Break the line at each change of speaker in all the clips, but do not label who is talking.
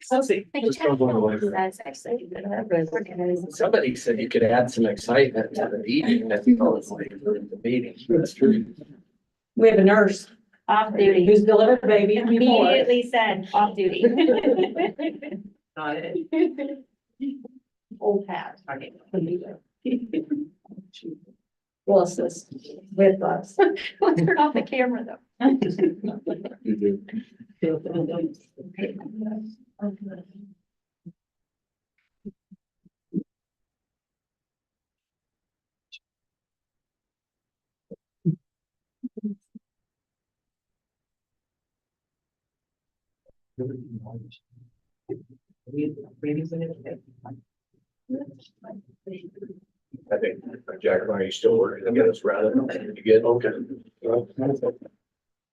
Somebody said you could add some excitement to the meeting as opposed to the meeting. That's true.
We have a nurse
Off duty.
who's delivered baby.
Immediately said off duty.
Not it.
Old hat. Will assist with us.
Let's turn off the camera though.
I think, Jack, are you still working to get us rather? You get, okay.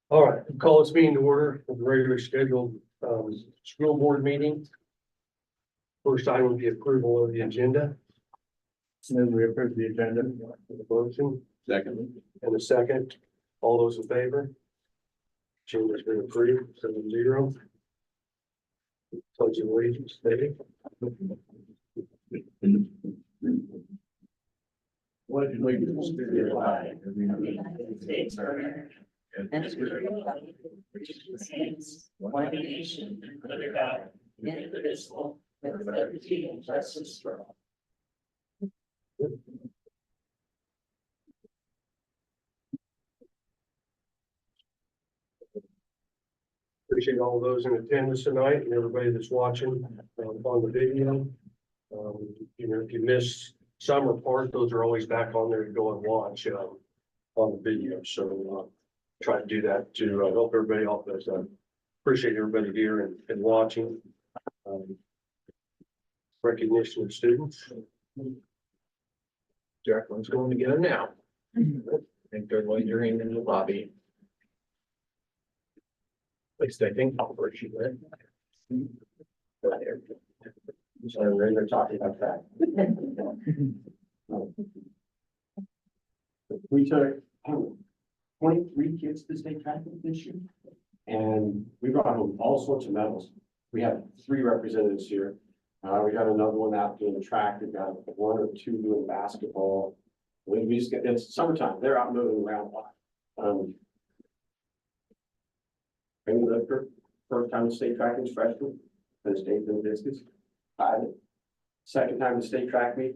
All right, call this meeting to order, the regularly scheduled, school board meeting. First item will be approval of the agenda. Then we approve the agenda, the motion,
Second.
and a second. All those in favor? Agenda's been approved, 7-0. Pledge of allegiance, David.
Pledge allegiance to the flag of the United States of America and to the republic which stands one nation under God, indivisible, with liberty and justice for all.
Appreciate all those in attendance tonight and everybody that's watching on the video. You know, if you miss some or part, those are always back on there to go and watch on the video. So try to do that to help everybody out. But appreciate everybody here and watching. Recognition of students.
Jacqueline's going to get them now. I think they're loitering in the lobby. At least I think I'll where she went.
So they're talking about that. We took 23 kids to state track meet this year. And we brought home all sorts of medals. We have 3 representatives here. We got another one out doing track. We've got 1 or 2 doing basketball. We just get, it's summertime. They're out moving around a lot. And the first time the state track is freshman, and state in discus. Second time the state track meet,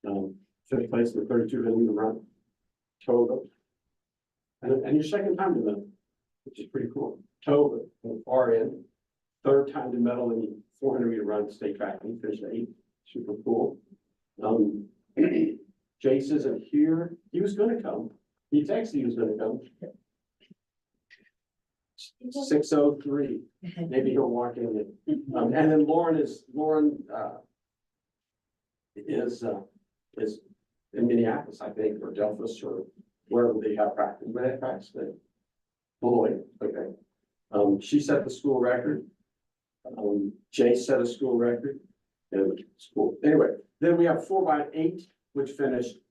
5th place in the 3200 meter run. Toga. And your second time to medal, which is pretty cool. Toga on the far end. 3rd time to medal in the 400 meter run state track meet, finished 8th. Super cool. Jace isn't here. He was gonna come. He texted he was gonna come. 6:03. Maybe he'll walk in. And then Lauren is in Minneapolis, I think, or Delphus, or wherever they have practice. Where they practice there. Beloit, okay. She set the school record. Jay set a school record. And school. Anyway, then we have 4x8, which finished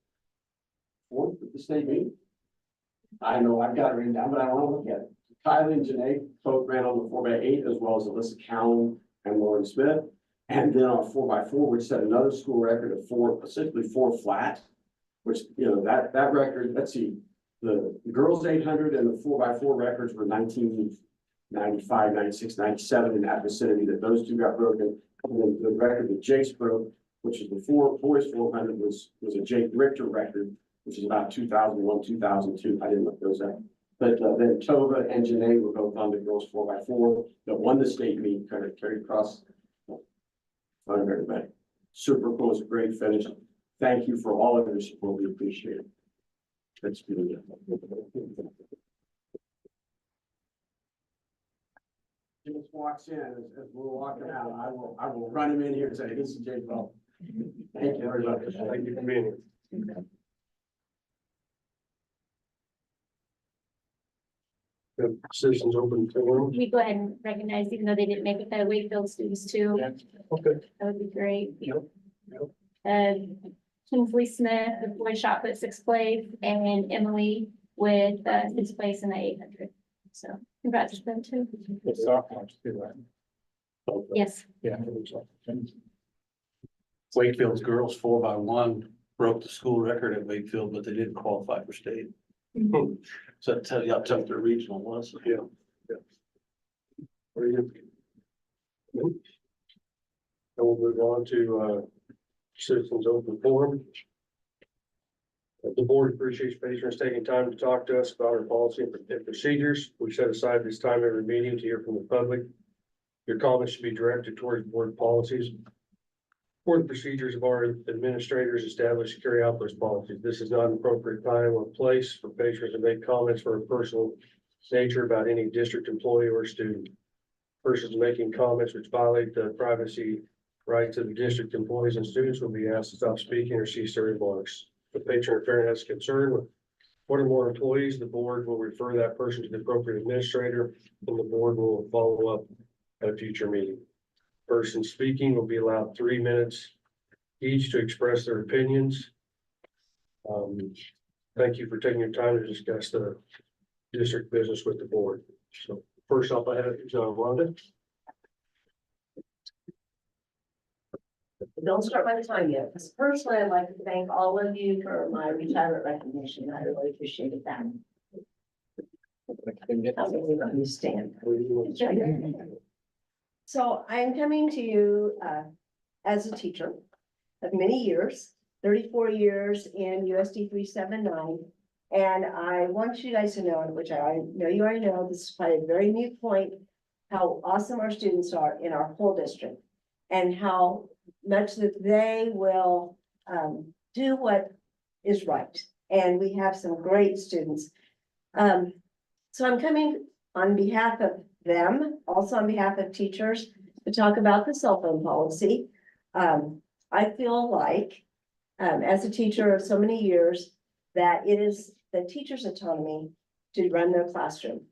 4th at the state meet. I know I've got it written down, but I don't want to look at it. Kylie and Janae both ran on the 4x8, as well as Alyssa Cowan and Lauren Smith. And then on 4x4, which set another school record of 4, essentially 4 flat, which, you know, that record, let's see, the girls 800 and the 4x4 records were 1995, 96, 97 in that vicinity, that those 2 got broken. And then the record that Jace broke, which is the boys 400, was a Jake Richter record, which is about 2001, 2002. I didn't look those up. But then Tova and Janae were both on the girls 4x4 that won the state meet, kind of carried across. Fun of everybody. Super cool. It was a great finish. Thank you for all of your support. We appreciate it. That's really good. He just walks in as we're walking out. I will run him in here and say, "This is Jay Bell." Thank you very much.
Thank you for being here. Good. Citizens open forum.
We go ahead and recognize, even though they didn't make it, the Wakefield students too.
Okay.
That would be great.
Yep.
Kingsley Smith, the boy shot put 6th place, and Emily with 6th place in the 800. So congrats to them too.
It's sophomores too, right?
Yes.
Yeah. I think so.
Wakefield's girls 4x1 broke the school record at Wakefield, but they didn't qualify for state. So that tells you how tough their regional was.
Yeah. Very good. And we'll move on to citizens open forum. The board appreciates patrons taking time to talk to us about our policy and procedures. We set aside this time every meeting to hear from the public. Your comments should be directed towards board policies or the procedures of our administrators established to carry out those policies. This is not an appropriate time or place for patrons to make comments for a personal nature about any district employee or student. Persons making comments which violate the privacy rights of the district employees and students will be asked to stop speaking or cease their remarks. If the patron or parent has concern with one or more employees, the board will refer that person to the appropriate administrator, and the board will follow up at a future meeting. Person speaking will be allowed 3 minutes each to express their opinions. Thank you for taking your time to discuss the district business with the board. So first up, I have Rhonda.
Don't start by the time yet, because personally, I'd like to thank all of you for my retirement recognition. I really appreciated that. How do you stand? So I'm coming to you as a teacher of many years, 34 years in USD 379. And I want you guys to know, which I know you already know, this is probably a very new point, how awesome our students are in our whole district and how much that they will do what is right. And we have some great students. So I'm coming on behalf of them, also on behalf of teachers, to talk about the cell phone policy. I feel like, as a teacher of so many years, that it is the teacher's autonomy to run their classroom.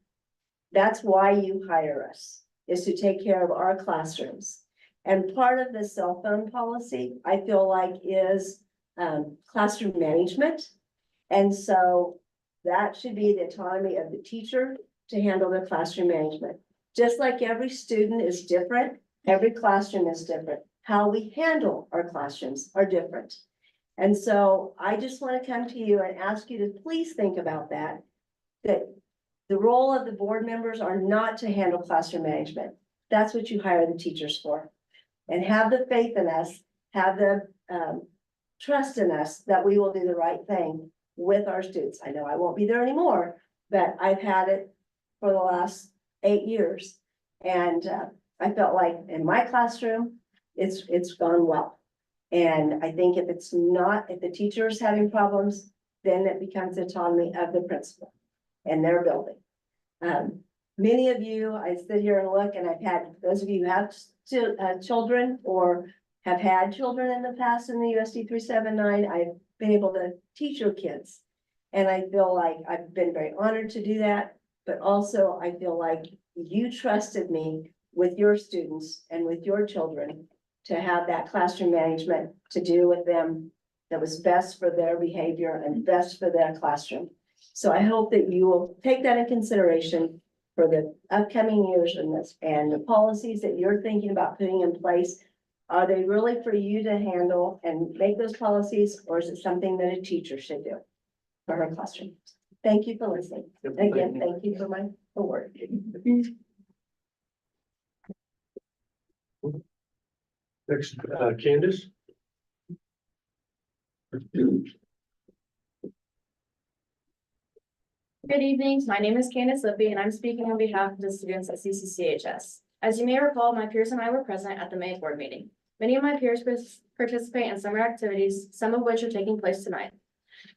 That's why you hire us, is to take care of our classrooms. And part of the cell phone policy, I feel like, is classroom management. And so that should be the autonomy of the teacher to handle their classroom management. Just like every student is different, every classroom is different. How we handle our classrooms are different. And so I just want to come to you and ask you to please think about that the role of the board members are not to handle classroom management. That's what you hire the teachers for. And have the faith in us, have the trust in us that we will do the right thing with our students. I know I won't be there anymore, but I've had it for the last 8 years. And I felt like in my classroom, it's gone well. And I think if the teacher is having problems, then it becomes autonomy of the principal and their building. Many of you, I sit here and look, and I've had, those of you who have children or have had children in the past in the USD 379, I've been able to teach your kids. And I feel like I've been very honored to do that, but also I feel like you trusted me with your students and with your children to have that classroom management to do with them that was best for their behavior and best for their classroom. So I hope that you will take that in consideration for the upcoming years in this, and the policies that you're thinking about putting in place. Are they really for you to handle and make those policies, or is it something that a teacher should do for her classroom? Thank you for listening. Again, thank you for my award.
Next, Candace.
Good evening, my name is Candace Lippy and I'm speaking on behalf of the students at CCCHS. As you may recall, my peers and I were present at the May board meeting. Many of my peers participate in summer activities, some of which are taking place tonight.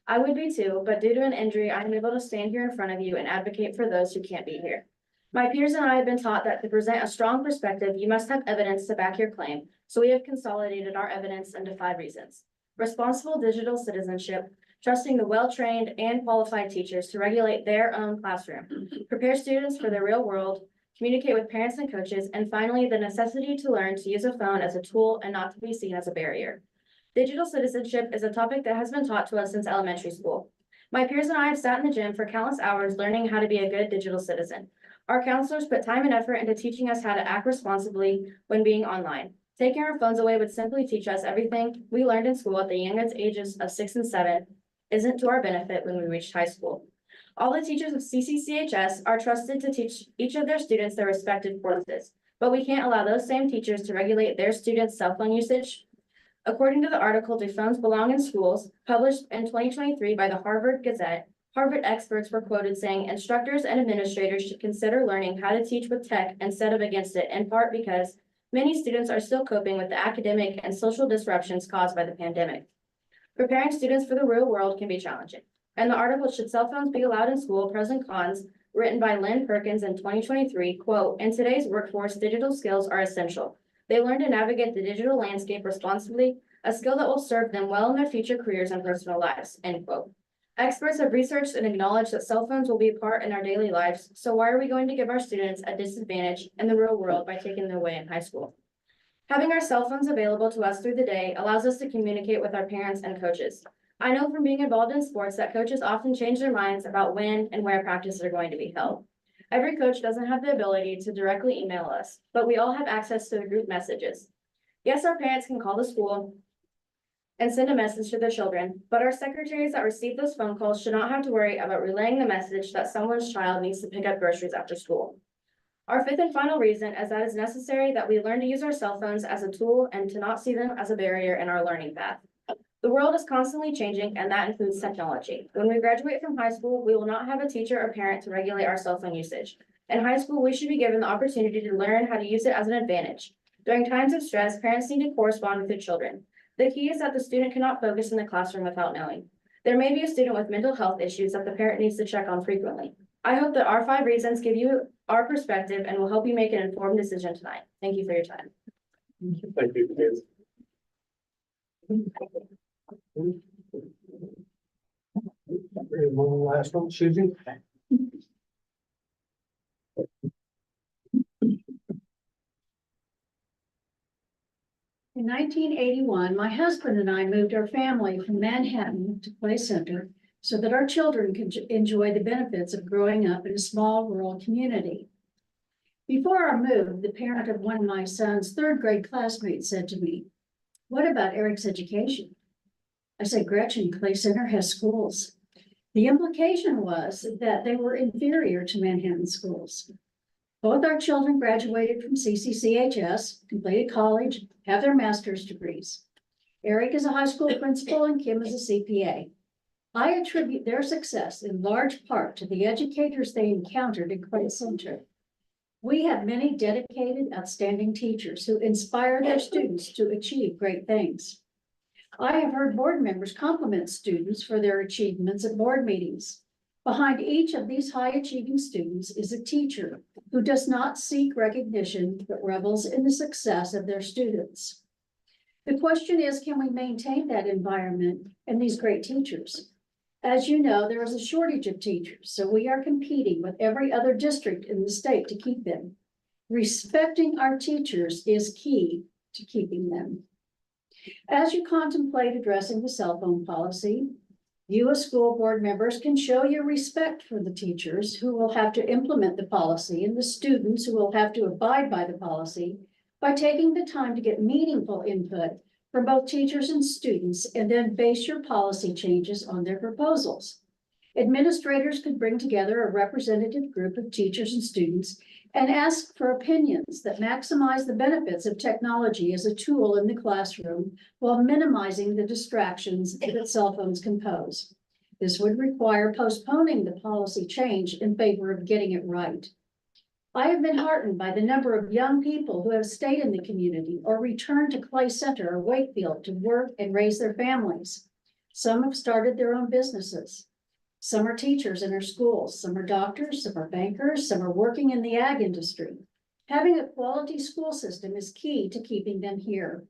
I would be too, but due to an injury, I am able to stand here in front of you and advocate for those who can't be here. My peers and I have been taught that to present a strong perspective, you must have evidence to back your claim, so we have consolidated our evidence into 5 reasons. Responsible digital citizenship, trusting the well-trained and qualified teachers to regulate their own classroom, prepare students for the real world, communicate with parents and coaches, and finally, the necessity to learn to use a phone as a tool and not to be seen as a barrier. Digital citizenship is a topic that has been taught to us since elementary school. My peers and I have sat in the gym for countless hours learning how to be a good digital citizen. Our counselors put time and effort into teaching us how to act responsibly when being online. Taking our phones away would simply teach us everything we learned in school at the youngest ages of 6 and 7 isn't to our benefit when we reach high school. All the teachers of CCCHS are trusted to teach each of their students their respective courses, but we can't allow those same teachers to regulate their students' cell phone usage. According to the article, Do Phones Belong in Schools, published in 2023 by the Harvard Gazette, Harvard experts were quoted saying instructors and administrators should consider learning how to teach with tech instead of against it, in part because many students are still coping with the academic and social disruptions caused by the pandemic. Preparing students for the real world can be challenging. And the article, Should Cell Phones Be Allowed in School? Pros and Cons, written by Lynn Perkins in 2023, quote, in today's workforce, digital skills are essential. They learn to navigate the digital landscape responsibly, a skill that will serve them well in their future careers and personal lives, end quote. Experts have researched and acknowledged that cell phones will be a part in our daily lives, so why are we going to give our students a disadvantage in the real world by taking them away in high school? Having our cell phones available to us through the day allows us to communicate with our parents and coaches. I know from being involved in sports that coaches often change their minds about when and where practices are going to be held. Every coach doesn't have the ability to directly email us, but we all have access to the group messages. Yes, our parents can call the school and send a message to their children, but our secretaries that receive those phone calls should not have to worry about relaying the message that someone's child needs to pick up groceries after school. Our fifth and final reason is that it's necessary that we learn to use our cell phones as a tool and to not see them as a barrier in our learning path. The world is constantly changing, and that includes technology. When we graduate from high school, we will not have a teacher or parent to regulate our cell phone usage. In high school, we should be given the opportunity to learn how to use it as an advantage. During times of stress, parents need to correspond with their children. The key is that the student cannot focus in the classroom without knowing. There may be a student with mental health issues that the parent needs to check on frequently. I hope that our 5 reasons give you our perspective and will help you make an informed decision tonight. Thank you for your time.
Thank you, Ken. One last one, Susan.
In 1981, my husband and I moved our family from Manhattan to Clay Center so that our children could enjoy the benefits of growing up in a small rural community. Before our move, the parent of one of my son's 3rd grade classmates said to me, "What about Eric's education?" I said, "Gretchen, Clay Center has schools." The implication was that they were inferior to Manhattan schools. Both our children graduated from CCCHS, completed college, have their master's degrees. Eric is a high school principal and Kim is a CPA. I attribute their success in large part to the educators they encountered in Clay Center. We have many dedicated, outstanding teachers who inspire their students to achieve great things. I have heard board members compliment students for their achievements at board meetings. Behind each of these high-achieving students is a teacher who does not seek recognition, but revels in the success of their students. The question is, can we maintain that environment and these great teachers? As you know, there is a shortage of teachers, so we are competing with every other district in the state to keep them. Respecting our teachers is key to keeping them. As you contemplate addressing the cell phone policy, you as school board members can show your respect for the teachers who will have to implement the policy and the students who will have to abide by the policy by taking the time to get meaningful input from both teachers and students and then base your policy changes on their proposals. Administrators could bring together a representative group of teachers and students and ask for opinions that maximize the benefits of technology as a tool in the classroom while minimizing the distractions that cell phones can pose. This would require postponing the policy change in favor of getting it right. I have been heartened by the number of young people who have stayed in the community or returned to Clay Center or Wakefield to work and raise their families. Some have started their own businesses. Some are teachers in our schools, some are doctors, some are bankers, some are working in the ag industry. Having a quality school system is key to keeping them here.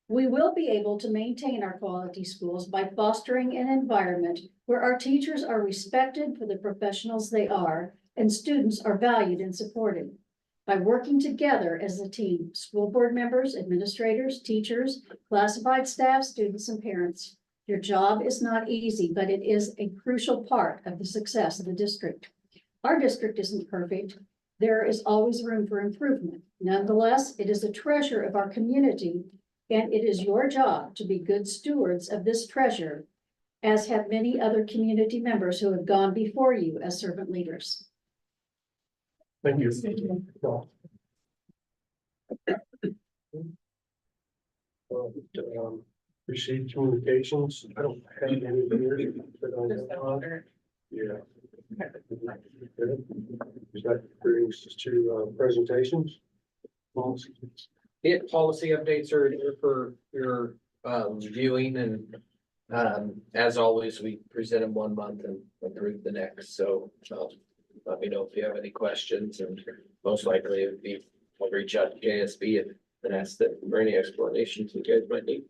We will be able to maintain our quality schools by fostering an environment where our teachers are respected for the professionals they are and students are valued and supported. By working together as a team, school board members, administrators, teachers, classified staff, students, and parents. Your job is not easy, but it is a crucial part of the success of the district. Our district isn't perfect. There is always room for improvement. Nonetheless, it is a treasure of our community, and it is your job to be good stewards of this treasure, as have many other community members who have gone before you as servant leaders.
Thank you. Received communications. I don't have any here. But I know of. Yeah. That brings us to presentations.
Policy updates are here for your viewing, and as always, we present them 1 month and approve the next, so let me know if you have any questions, and most likely it would be, I'll reach out to JSB and ask them for any explanations you guys might need.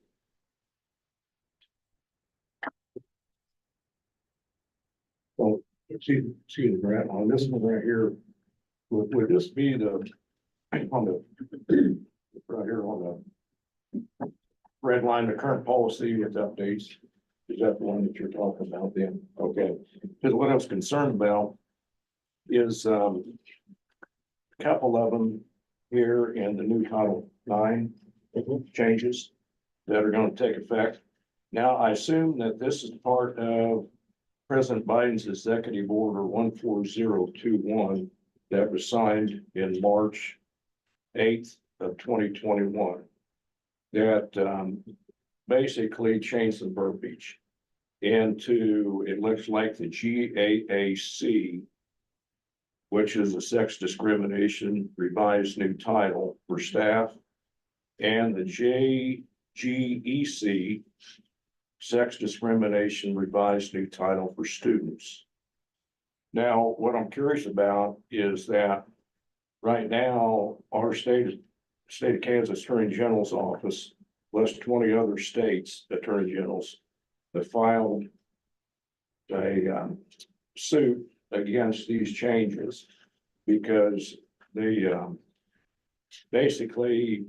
Well, see the grant on this one right here. Would this be the, on the, right here on the red line, the current policy with updates? Is that the one that you're talking about then? Okay, because what I was concerned about is, a couple of them here in the new Title IX changes that are going to take effect. Now, I assume that this is part of President Biden's executive order 14021 that was signed in March 8th of 2021. That basically changed the verbiage into, it looks like the GAAC, which is a sex discrimination revised new title for staff, and the JGEC, sex discrimination revised new title for students. Now, what I'm curious about is that right now, our state of Kansas Attorney General's office, plus 20 other states attorney generals, have filed a suit against these changes because they basically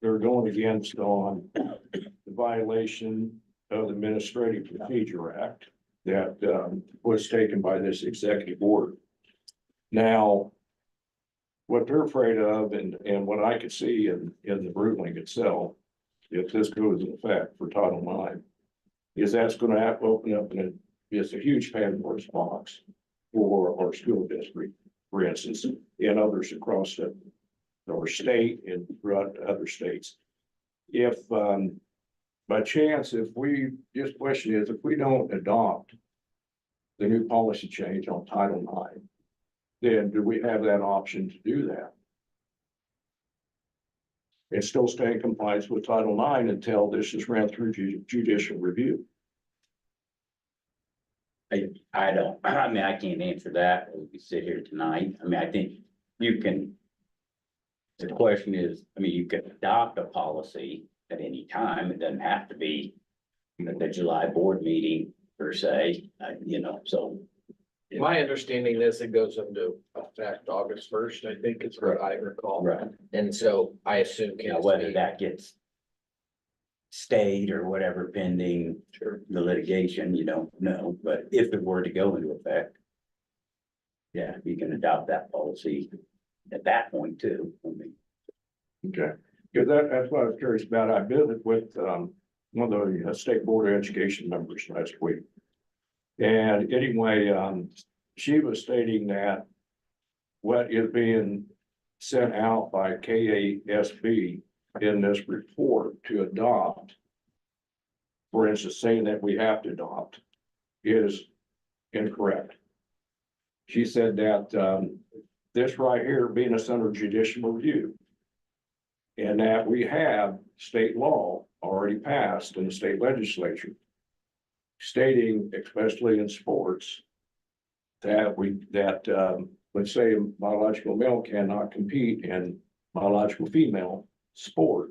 they're going against on the violation of the Administrative Procedure Act that was taken by this executive order. Now, what they're afraid of, and what I could see in the ruling itself, if this goes in effect for Title IX, is that's going to have to open up it's a huge Pandora's box for our school district, for instance, and others across our state and throughout other states. If by chance, if we, just question is, if we don't adopt the new policy change on Title IX, then do we have that option to do that? And still stay in compliance with Title IX until this is ran through judicial review?
I don't, I mean, I can't answer that as we sit here tonight. I mean, I think you can. The question is, I mean, you can adopt a policy at any time. It doesn't have to be the July board meeting per se, so.
My understanding is it goes into effect August 1st, I think is what I recall.
Right.
And so I assume.
Now, whether that gets stayed or whatever pending the litigation, you don't know, but if it were to go into effect, yeah, you can adopt that policy at that point too. I mean,
Okay, because that's what I was curious about. I visited with one of the state board of education members last week. And anyway, she was stating that what is being sent out by KASB in this report to adopt, for instance, saying that we have to adopt, is incorrect. She said that this right here being a under judicial review, and that we have state law already passed in the state legislature stating, especially in sports, that let's say a biological male cannot compete in biological female sport.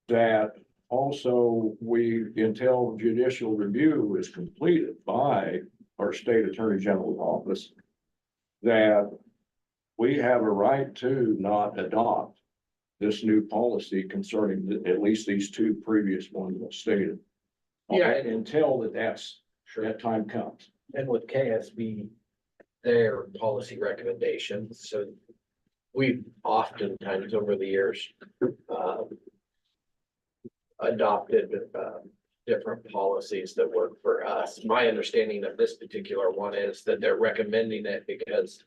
That also until judicial review is completed by our state attorney general's office, that we have a right to not adopt this new policy concerning at least these two previous ones stated.
Yeah.
Until that time comes.
And with KSB, their policy recommendations, so we've oftentimes over the years, adopted, different policies that work for us. My understanding of this particular one is that they're recommending it because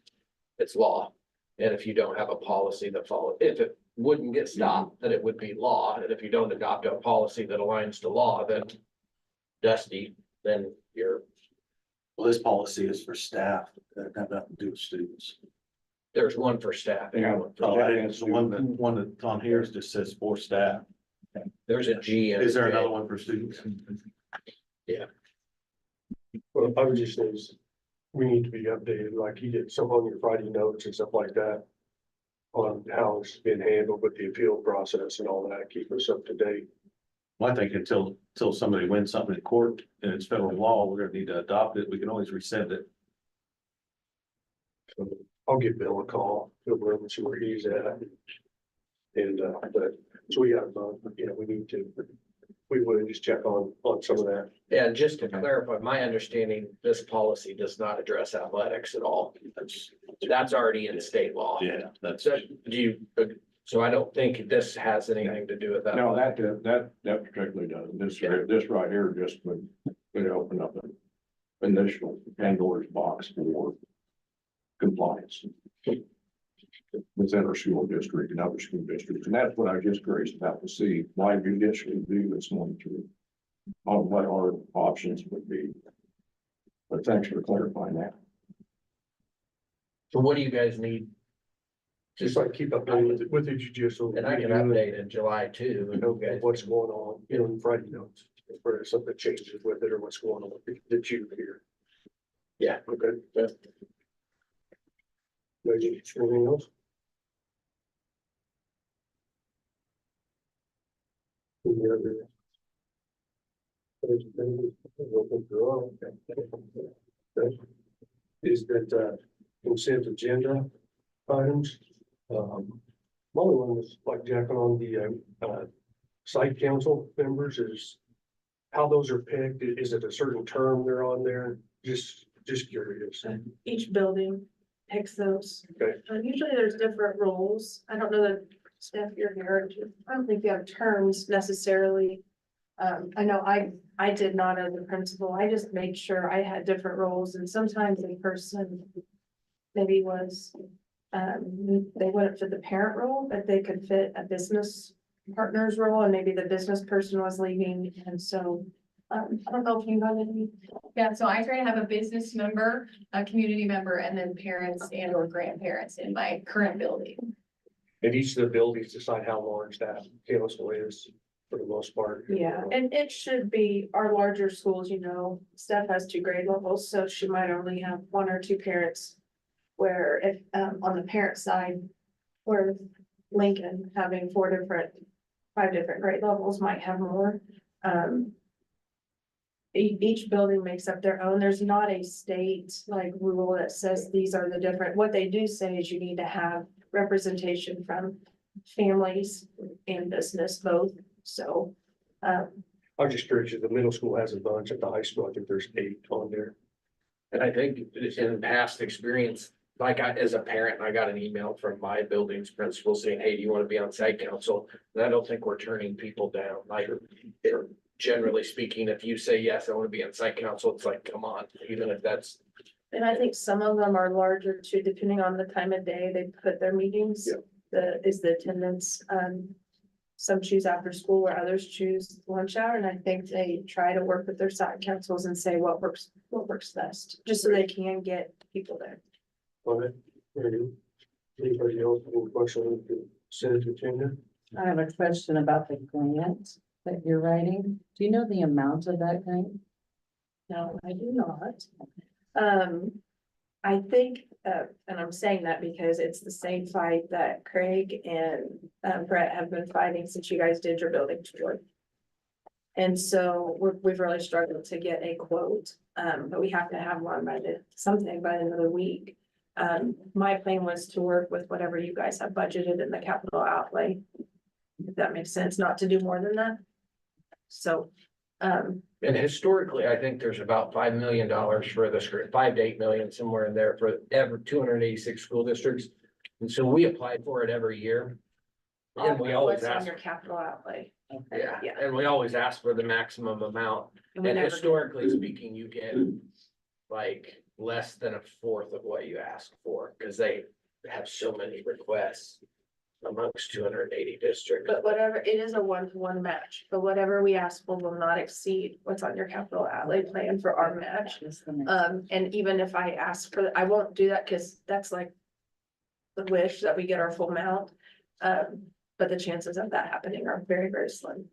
it's law. And if you don't have a policy that follow, if it wouldn't get stopped, then it would be law. And if you don't adopt a policy that aligns to law, then Dusty, then you're,
Well, this policy is for staff, that have nothing to do with students.
there's one for staff. and one for-
Oh, and it's the one that's on here just says for staff.
There's a G. and a
Is there
J.
another one for students?
Well, I would just say is, we need to be updated, like you did some on your Friday notes and stuff like that. On how it's been handled with the appeal process and all that, keep us up to date.
Well, I think until somebody wins something in court and it's federal law, we're gonna need to adopt it. We can always rescind it.
So I'll give Bill a call, he'll go over and see where he's at. And, but, so we have, we need to, we would just check on some of that.
And just to clarify, my understanding, this policy does not address athletics at all. That's already in state law.
Yeah, that's.
So do you, so I don't think this has anything to do with that.
No, that particularly doesn't. This right here just would open up an initial Pandora's box for compliance within our school district and other school districts. And that's what I was just curious about to see why you initially do this one through on what our options would be. But thanks for clarifying that.
So what do you guys need?
Just like keep up with the judicial.
And I can update in July too.
You know, what's going on, in Friday notes, if there's something changes with it or what's going on that you hear.
Yeah.
Okay.
Yeah.
Maybe anything else? Any other? Okay. Is that consent agenda items? Molly one was like jacking on the site council members is how those are picked. Is it a certain term they're on there? Just curious.
Each building picks those.
Okay.
Usually there's different roles. I don't know that staff you're here. I don't think you have terms necessarily. I know I did not as a principal. I just made sure I had different roles and sometimes a person maybe was, they wouldn't fit the parent role, but they could fit a business partner's role and maybe the business person was leaving. And so, I don't know if you have any.
Yeah, so I try to have a business member, a community member, and then parents and or grandparents in my current building.
And each of the buildings decide how large that council is for the most part.
Yeah, and it should be our larger schools, Steph has 2 grade levels, so she might only have 1 or 2 parents. Where if, on the parent side, where Lincoln having 5 different grade levels might have more. Each building makes up their own. There's not a state like rule that says these are the different, what they do say is you need to have representation from families and business both, so.
I was just curious, if the middle school has a bunch, at the high school, I think there's 8 on there.
And I think in past experience, like as a parent, I got an email from my building's principal saying, hey, do you want to be on site council? And I don't think we're turning people down. Like, generally speaking, if you say, yes, I want to be on site council, it's like, come on, even if that's.
And I think some of them are larger too, depending on the time of day they put their meetings. Is the attendance, some choose after school where others choose lunch hour. And I think they try to work with their site councils and say what works best, just so they can get people there.
All right, very good. Anybody else have any questions on the consent agenda?
I have a question about the grant that you're writing. Do you know the amount of that grant?
No, I do not. I think, and I'm saying that because it's the same fight that Craig and Brett have been fighting since you guys did your building tour. And so we've really struggled to get a quote, but we have to have one by the end of the week. My plan was to work with whatever you guys have budgeted in the capital outlay. If that makes sense, not to do more than that. So,
And historically, I think there's about $5 million for the script, 5 to 8 million, somewhere in there for every 286 school districts. And so we apply for it every year. And we always
What's on
ask,
your capital outlay?
yeah,
Yeah.
and we always ask for the maximum amount.
And we
And
never do.
historically speaking, you get like less than a fourth of what you ask for, because they have so many requests amongst 280 districts.
But whatever, it is a one-to-one match, but whatever we ask for will not exceed what's on your capital outlay plan for our match. And even if I ask for, I won't do that because that's like the wish that we get our full amount. But the chances of that happening are very, very slim.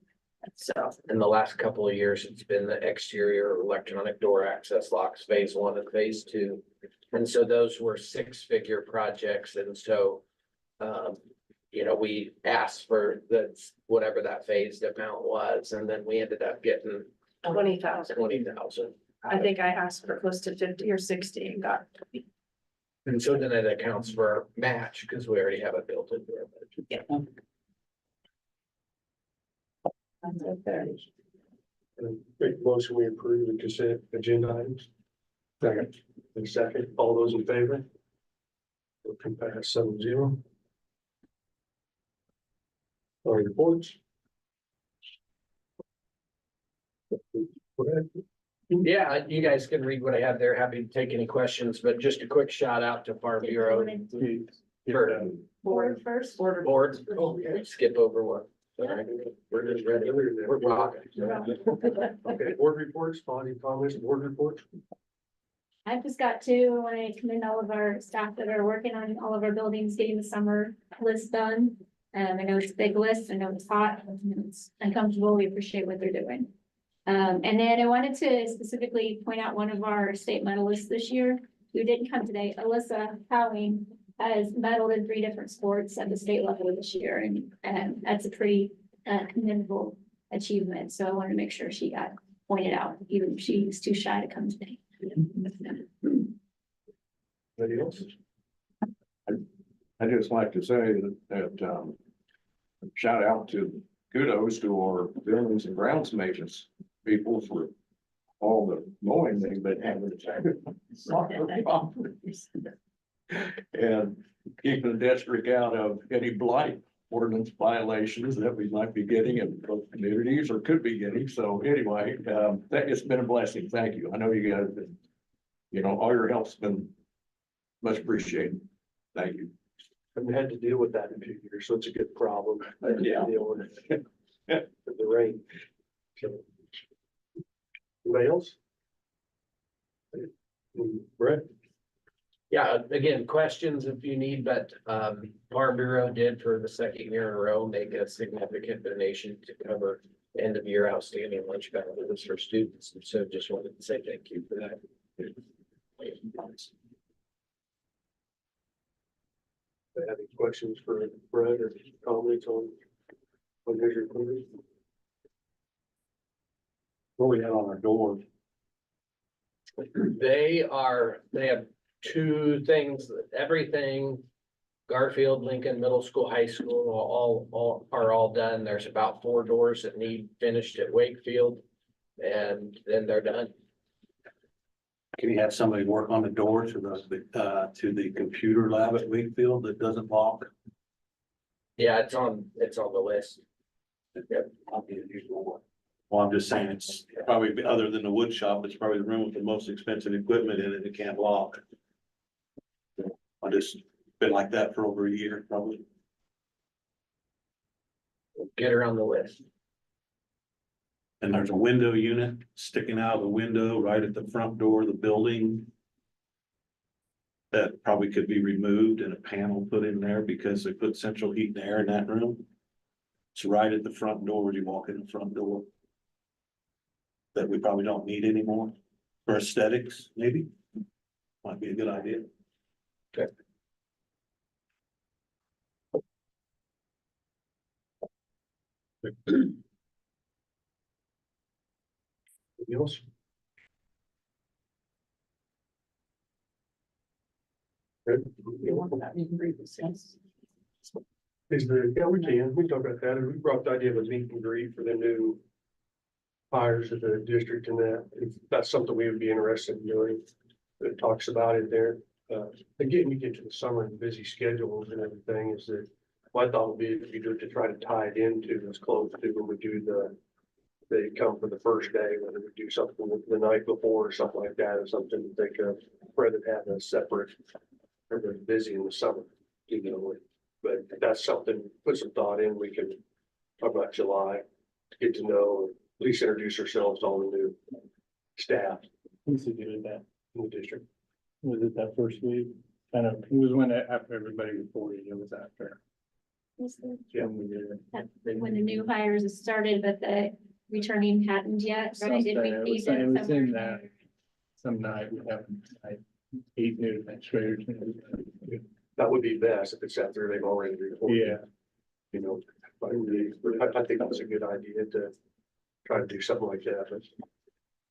So,
In the last couple of years, it's been the exterior electronic door access locks, phase 1 and phase 2. And so those were 6-figure projects. And so, you know, we asked for whatever that phased amount was, and then we ended up getting
20,000.
20,000.
I think I asked for close to 50 or 60 and got 20.
And so then it accounts for our match, because we already have it built into our budget.
Yeah.
Make a motion, we approve the consent agenda items. Second. And second, all those in favor? Motion pass 7-0. Our reports.
Yeah, you guys can read what I have there. Happy to take any questions, but just a quick shout out to Farm Bureau. For
Board first.
board, skip over one. All right, we're just ready. We're rocking.
Okay, board reports, body comments, board reports.
I've just got two. I want to commend all of our staff that are working on all of our buildings, getting the summer list done. I know it's a big list. I know it's hot. I know it's uncomfortable. We appreciate what they're doing. And then I wanted to specifically point out one of our state medalists this year who didn't come today, Alyssa Howing, has medaled in 3 different sports at the state level this year. And that's a pretty commendable achievement. So I wanted to make sure she got pointed out, even if she's too shy to come today.
Anybody else?
I just like to say that shout out to kudos to our buildings and grounds maintenance people for all the mowing they've been having to and keeping the district out of any blight ordinance violations that we might be getting in both communities or could be getting. So anyway, it's been a blessing. Thank you. I know you guys have been, you know, all your help's been much appreciated. Thank you.
Haven't had to deal with that in a few years, so it's a good problem.
Yeah.
Deal with it. With the rain. So, anybody else? Brett?
Yeah, again, questions if you need, but Farm Bureau did for the 2nd year in a row make a significant donation to cover end of year outstanding lunch balances for students. And so just wanted to say thank you for that.
Any questions for Brett or comments on his report? What we had on our door?
They have 2 things, everything, Garfield, Lincoln, middle school, high school, all done. There's about 4 doors that need finished at Wakefield, and then they're done.
Can you have somebody work on the door to the computer lab at Wakefield that doesn't lock?
Yeah, it's on the list.
Well, I'm just saying, it's probably, other than the wood shop, it's probably the room with the most expensive equipment in it that can't lock. I just been like that for over a year, probably.
Get her on the list.
And there's a window unit sticking out of the window right at the front door of the building. That probably could be removed and a panel put in there because they put central heat and air in that room. It's right at the front door when you walk in the front door. That we probably don't need anymore for aesthetics, maybe. Might be a good idea.
Okay.
Anything else? Good. We talk about that, and we brought the idea of a meet and greet for the new hires of the district, and that, if that's something we would be interested in doing. It talks about it there. again, you get to the summer and busy schedules and everything, is that my thought would be if you do it to try to tie it into as close to when we do they come for the first day, whether we do something the night before or something like that, or something to think of, rather than having a separate, everybody's busy in the summer, you know. But if that's something, put some thought in, we can talk about July, get to know, at least introduce ourselves to all the new staff
Who's the good at that?
in the district.
Was it that first week? Kind of, it was when, after everybody reported, it was after. When we did it.
When the new hires started, but the returning hadn't yet, so did we
It
need
was
to
in
somewhere?
that, some night we have like 8 new administrators.
That would be best if it's after they've already reported.
Yeah,
You know, I think that's a good idea to try to do something like that, but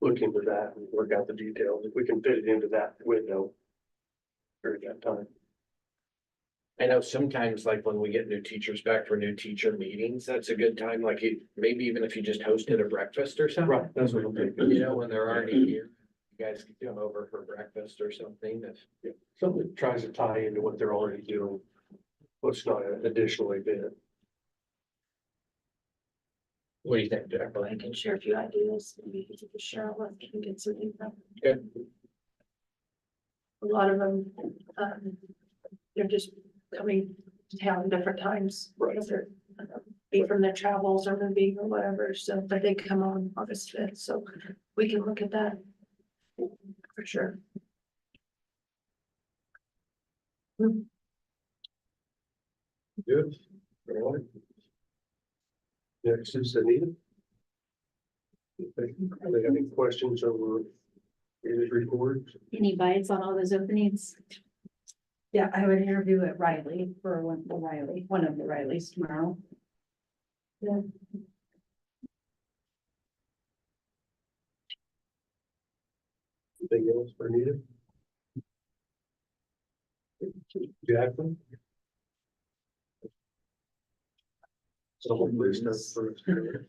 look into that and work out the details. If we can fit it into that window during that time.
I know sometimes like when we get new teachers back for new teacher meetings, that's a good time, like maybe even if you just hosted a breakfast or something.
Right, that's what I'm thinking.
You know, when they're already here, you guys can come over for breakfast or something if.
Something that tries to tie into what they're already doing. What's not an additional event.
What do you think, Jack?
I can share a few ideas, maybe you can share what you can get some info.
Good.
A lot of them, they're just coming to town different times.
Right.
Because they're, be from their travels or their being or whatever, so, but they come on August 5th, so we can look at that. For sure.
Good. All right. Next is Anita. They have any questions over his report?
Any bites on all those openings?
Yeah, I have an interview at Riley for one of the Rileys tomorrow.
Anything else for Anita? Jacqueline? Someone please start first.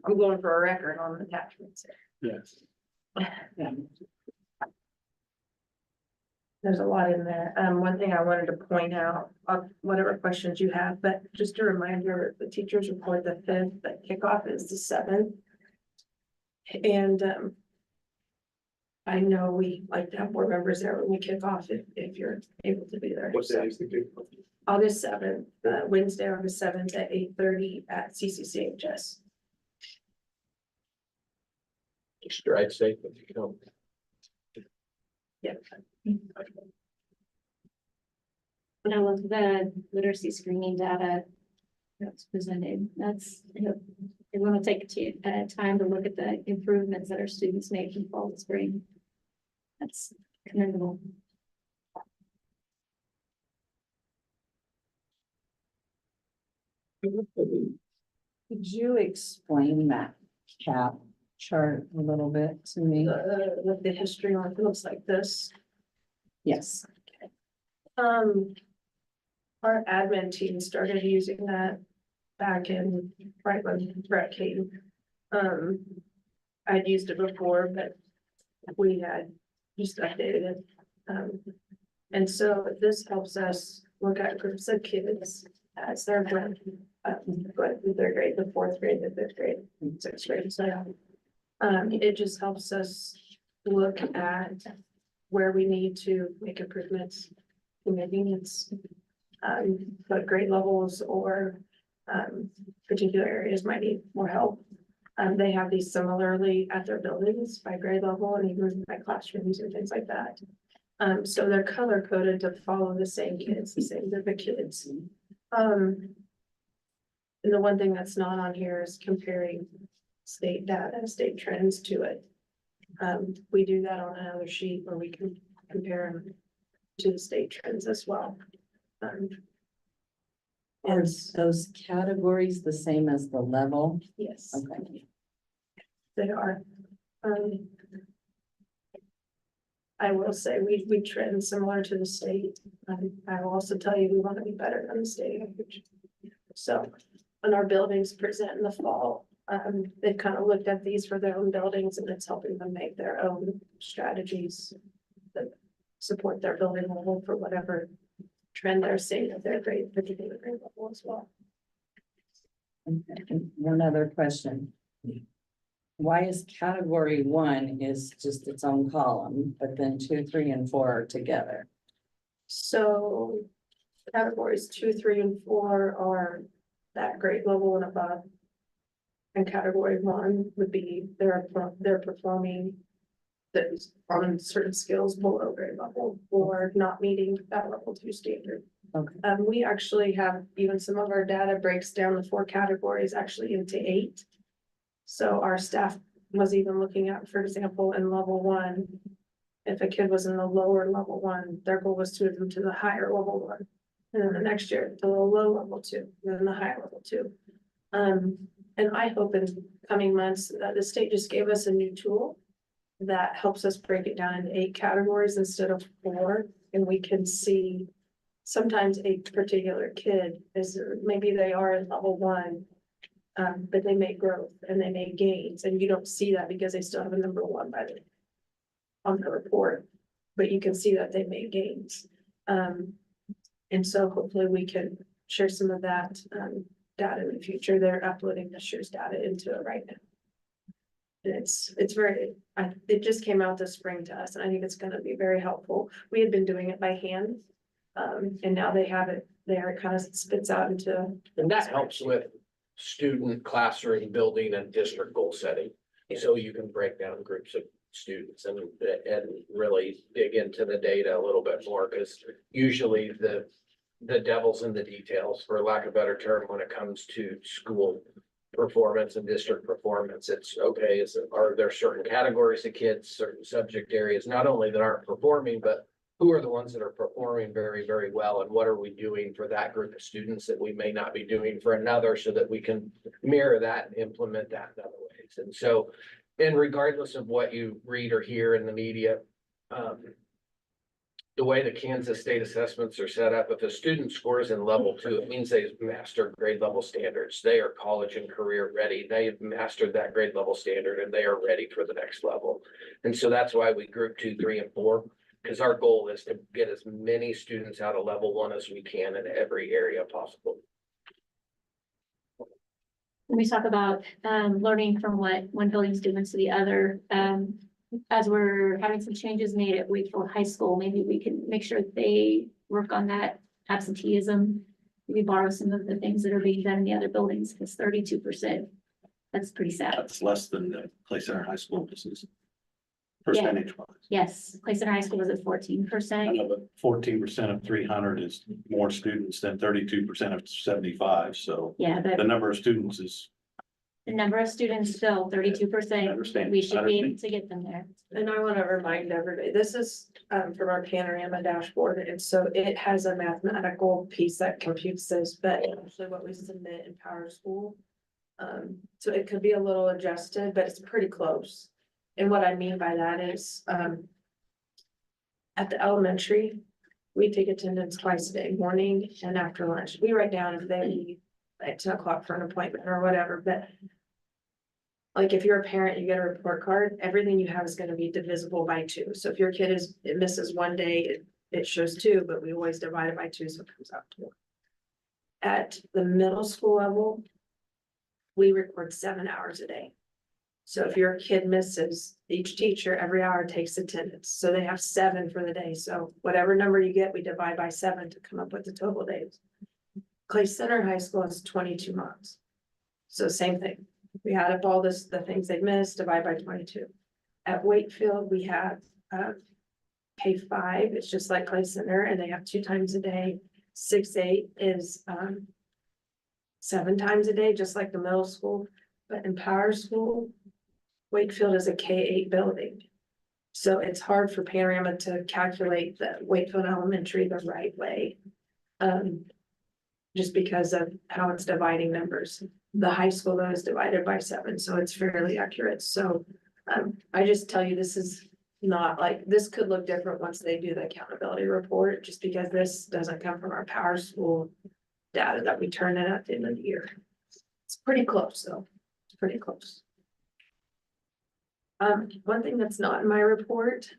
I'm going for a record on attachments.
yes.
There's a lot in there. One thing I wanted to point out, whatever questions you have, but just a reminder, the teachers report the 5th, but kickoff is the 7th. And I know we like to have board members there when we kick off if you're able to be there.
What day is the kick?
August 7th, Wednesday, August 7th at 8:30 at CCCHS.
Just drive safe if you come.
Yeah.
And I love the literacy screening data that's presented. That's, they want to take time to look at the improvements that our students make from fall to spring. That's commendable.
Could you explain that cap chart a little bit to me?
With the history on it looks like this.
Yes.
Our admin team started using that back in, right when Brett came. I'd used it before, but we had just updated it. And so this helps us look at groups of kids as they're going through their grade, the 4th grade, the 5th grade, 6th grade, so. It just helps us look at where we need to make improvements. Maybe it's what grade levels or particular areas might need more help. They have these similarly at their buildings by grade level and even by classrooms and things like that. So they're color coded to follow the same kids, the same group of kids. And the one thing that's not on here is comparing state data, state trends to it. We do that on another sheet where we can compare them to the state trends as well.
Are those categories the same as the level?
Yes,
Okay.
they are. I will say we trend similar to the state. I will also tell you, we want to be better than the state average. So when our buildings present in the fall, they've kind of looked at these for their own buildings and it's helping them make their own strategies that support their building level for whatever trend they're seeing at their grade, particular grade level as well.
And one other question. Why is category 1 is just its own column, but then 2, 3, and 4 are together?
So categories 2, 3, and 4 are that grade level and above. And category 1 would be they're performing that's on certain skills below grade level or not meeting that level 2 standard.
Okay.
We actually have, even some of our data breaks down the 4 categories actually into 8. So our staff was even looking at, for example, in level 1, if a kid was in the lower level 1, their goal was to move them to the higher level 1. And then the next year, to the low level 2, and then the high level 2. And I hope in coming months that the state just gave us a new tool that helps us break it down into 8 categories instead of 4. And we can see sometimes a particular kid is, maybe they are in level 1, but they make growth and they make gains, and you don't see that because they still have a number 1 by the on the report, but you can see that they made gains. And so hopefully we can share some of that data in the future. They're uploading this year's data into it right now. And it's very, it just came out this spring to us, and I think it's gonna be very helpful. We had been doing it by hand. And now they have it there, it kind of spits out into.
And that helps with student classroom building and district goal setting. So you can break down groups of students and really dig into the data a little bit more, because usually the devil's in the details, for lack of a better term, when it comes to school performance and district performance. It's okay, are there certain categories of kids, certain subject areas, not only that aren't performing, but who are the ones that are performing very, very well, and what are we doing for that group of students that we may not be doing for another, so that we can mirror that and implement that in other ways. And so, and regardless of what you read or hear in the media, the way the Kansas state assessments are set up, if a student scores in level 2, it means they've mastered grade level standards. They are college and career ready. They have mastered that grade level standard and they are ready for the next level. And so that's why we group 2, 3, and 4, because our goal is to get as many students out of level 1 as we can in every area possible.
When we talk about learning from one building students to the other, as we're having some changes made at Wakefield High School, maybe we can make sure they work on that absenteeism. We borrow some of the things that are being done in the other buildings, because 32%, that's pretty sad.
That's less than the Clay Center High School business. Percentage wise.
Yes, Clay Center High School was at 14%.
But 14% of 300 is more students than 32% of 75, so
Yeah, but
the number of students is.
the number of students still 32%.
Understand.
We should be able to get them there.
And I want to remind everybody, this is from our panorama dashboard, and so it has a mathematical piece that computes this, but actually what we submit in Power School. So it could be a little adjusted, but it's pretty close. And what I mean by that is at the elementary, we take attendance twice a day, morning and after lunch. We write down if they leave at 10 o'clock for an appointment or whatever, but like if you're a parent, you get a report card, everything you have is going to be divisible by 2. So if your kid it misses one day, it shows 2, but we always divide it by 2, so it comes out to 1. At the middle school level, we record 7 hours a day. So if your kid misses, each teacher every hour takes attendance. So they have 7 for the day. So whatever number you get, we divide by 7 to come up with the total days. Clay Center High School is 22 months. So same thing. We add up all the things they missed, divide by 22. At Wakefield, we have K5. It's just like Clay Center, and they have 2 times a day. 6-8 is 7 times a day, just like the middle school. But in Power School, Wakefield is a K8 building. So it's hard for Panorama to calculate the Wakefield Elementary the right way. Just because of how it's dividing numbers. The high school though is divided by 7, so it's fairly accurate. So I just tell you, this is not like, this could look different once they do the accountability report, just because this doesn't come from our Power School data that we turn in at the end of the year. It's pretty close though. It's pretty close. One thing that's not in my report,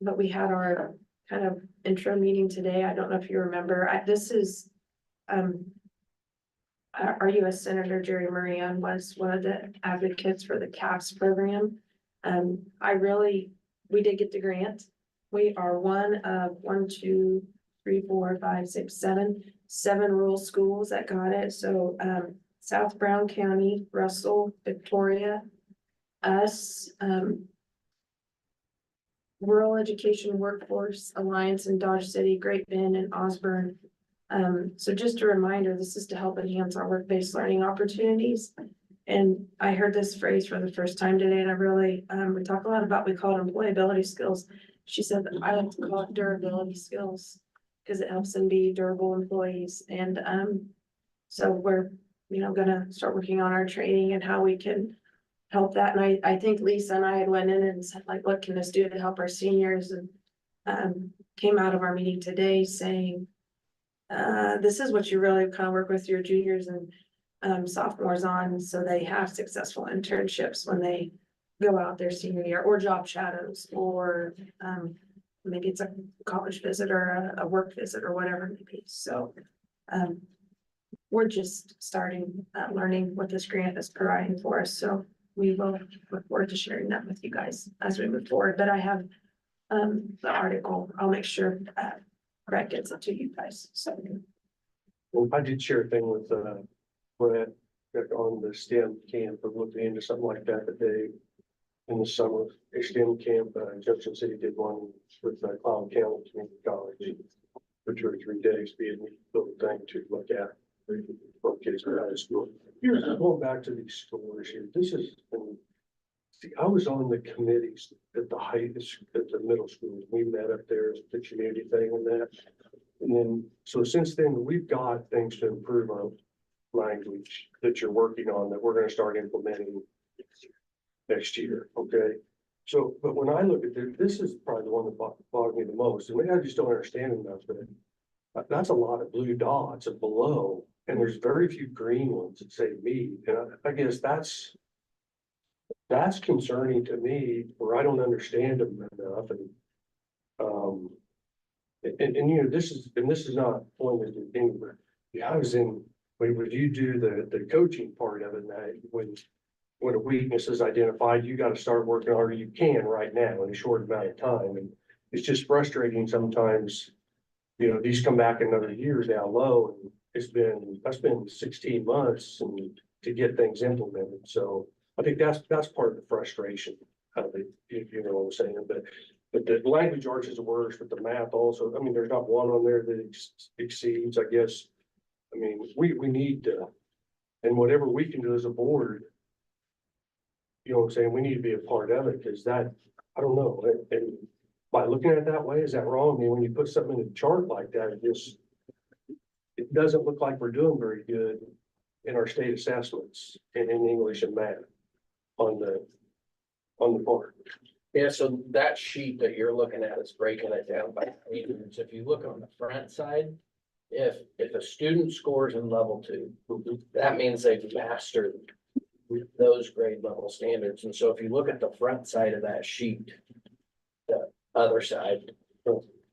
but we had our kind of intro meeting today. I don't know if you remember, this is, our US Senator Jerry Moran was one of the advocates for the CAPS program. We did get the grant. We are one of 7 rural schools that got it. So, South Brown County, Russell, Victoria, us, Rural Education Workforce Alliance in Dodge City, Great Bend and Osborne. So just a reminder, this is to help enhance our work-based learning opportunities. And I heard this phrase for the first time today, and I really, we talk a lot about, we call it employability skills. She said, I like to call it durability skills, because it helps them be durable employees. And, so we're, gonna start working on our training and how we can help that. And I think Lisa and I had went in and said, like, what can this do to help our seniors? And, came out of our meeting today saying, this is what you really kind of work with your juniors and sophomores on, so they have successful internships when they go out their senior year, or job shadows, or maybe it's a college visit or a work visit or whatever it may be. So we're just starting learning what this grant is providing for us. So we will look forward to sharing that with you guys as we move forward. But I have the article. I'll make sure Brett gets it to you guys. So
Well, I did share a thing with, Brett on the STEM camp, of looking into something like that today in the summer. A STEM camp, Jefferson City did one with Cloud County Community College for 2 or 3 days, being a little thing to look at for kids who are out of school. Here's going back to these stores here. This is, see, I was on the committees at the middle school. We met up there as the community thing and that. And then, so since then, we've got things to improve our language that you're working on that we're gonna start implementing next year, okay? So, but when I look at this is probably the one that bothered me the most, and maybe I just don't understand enough, but that's a lot of blue dots and below, and there's very few green ones that say me, and I guess that's concerning to me, where I don't understand them enough, and this is not pointed at anywhere. Yeah, I was in, when you do the coaching part of it, that when a weakness is identified, you got to start working harder. You can right now in a short amount of time, and it's just frustrating sometimes. These come back another year down low, and that's been 16 months and to get things implemented. So I think that's part of the frustration of it, if you know what I'm saying. But the language arts is the worst, but the math also, I mean, there's not one on there that exceeds, I guess. I mean, we need to, and whatever we can do as a board, you know what I'm saying, we need to be a part of it, because that, I don't know, and by looking at it that way, is that wrong? I mean, when you put something in a chart like that, it doesn't look like we're doing very good in our state assessments in English and math on the board.
Yeah, so that sheet that you're looking at is breaking it down by meters. If you look on the front side, if a student scores in level 2, that means they've mastered those grade level standards. And so if you look at the front side of that sheet, the other side,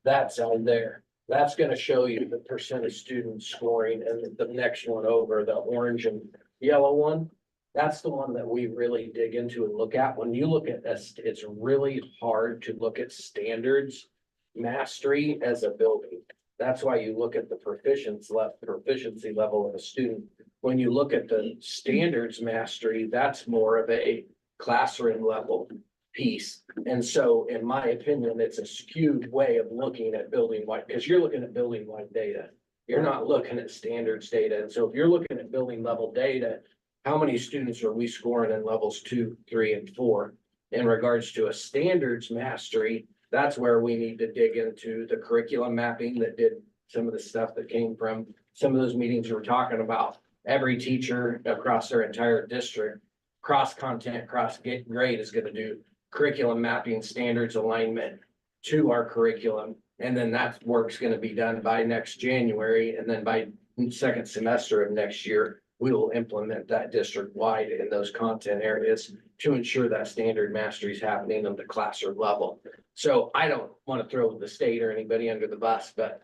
that side there, that's going to show you the percent of students scoring, and the next one over, the orange and yellow one, that's the one that we really dig into and look at. When you look at this, it's really hard to look at standards mastery as a building. That's why you look at the proficiency level of a student. When you look at the standards mastery, that's more of a classroom level piece. And so in my opinion, it's a skewed way of looking at building wide, because you're looking at building wide data. You're not looking at standards data. And so if you're looking at building level data, how many students are we scoring in levels 2, 3, and 4? In regards to a standards mastery, that's where we need to dig into the curriculum mapping that did some of the stuff that came from some of those meetings we're talking about. Every teacher across their entire district, cross content, cross grade is going to do curriculum mapping, standards alignment to our curriculum. And then that work's going to be done by next January. And then by second semester of next year, we will implement that district wide in those content areas to ensure that standard mastery is happening at the classroom level. So I don't want to throw the state or anybody under the bus, but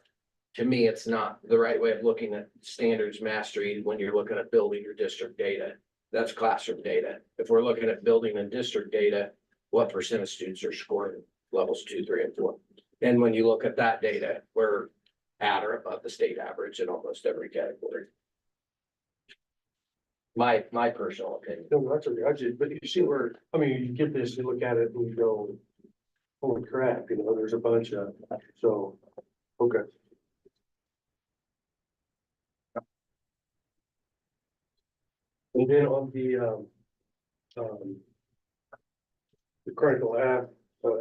to me, it's not the right way of looking at standards mastery when you're looking at building your district data. That's classroom data. If we're looking at building and district data, what percent of students are scoring levels 2, 3, and 4? And when you look at that data, we're at or above the state average in almost every category. My personal opinion.
No, that's okay, but you see where, I mean, you get this, you look at it and you go, holy crap, you know, there's a bunch of, so, okay. And then on the critical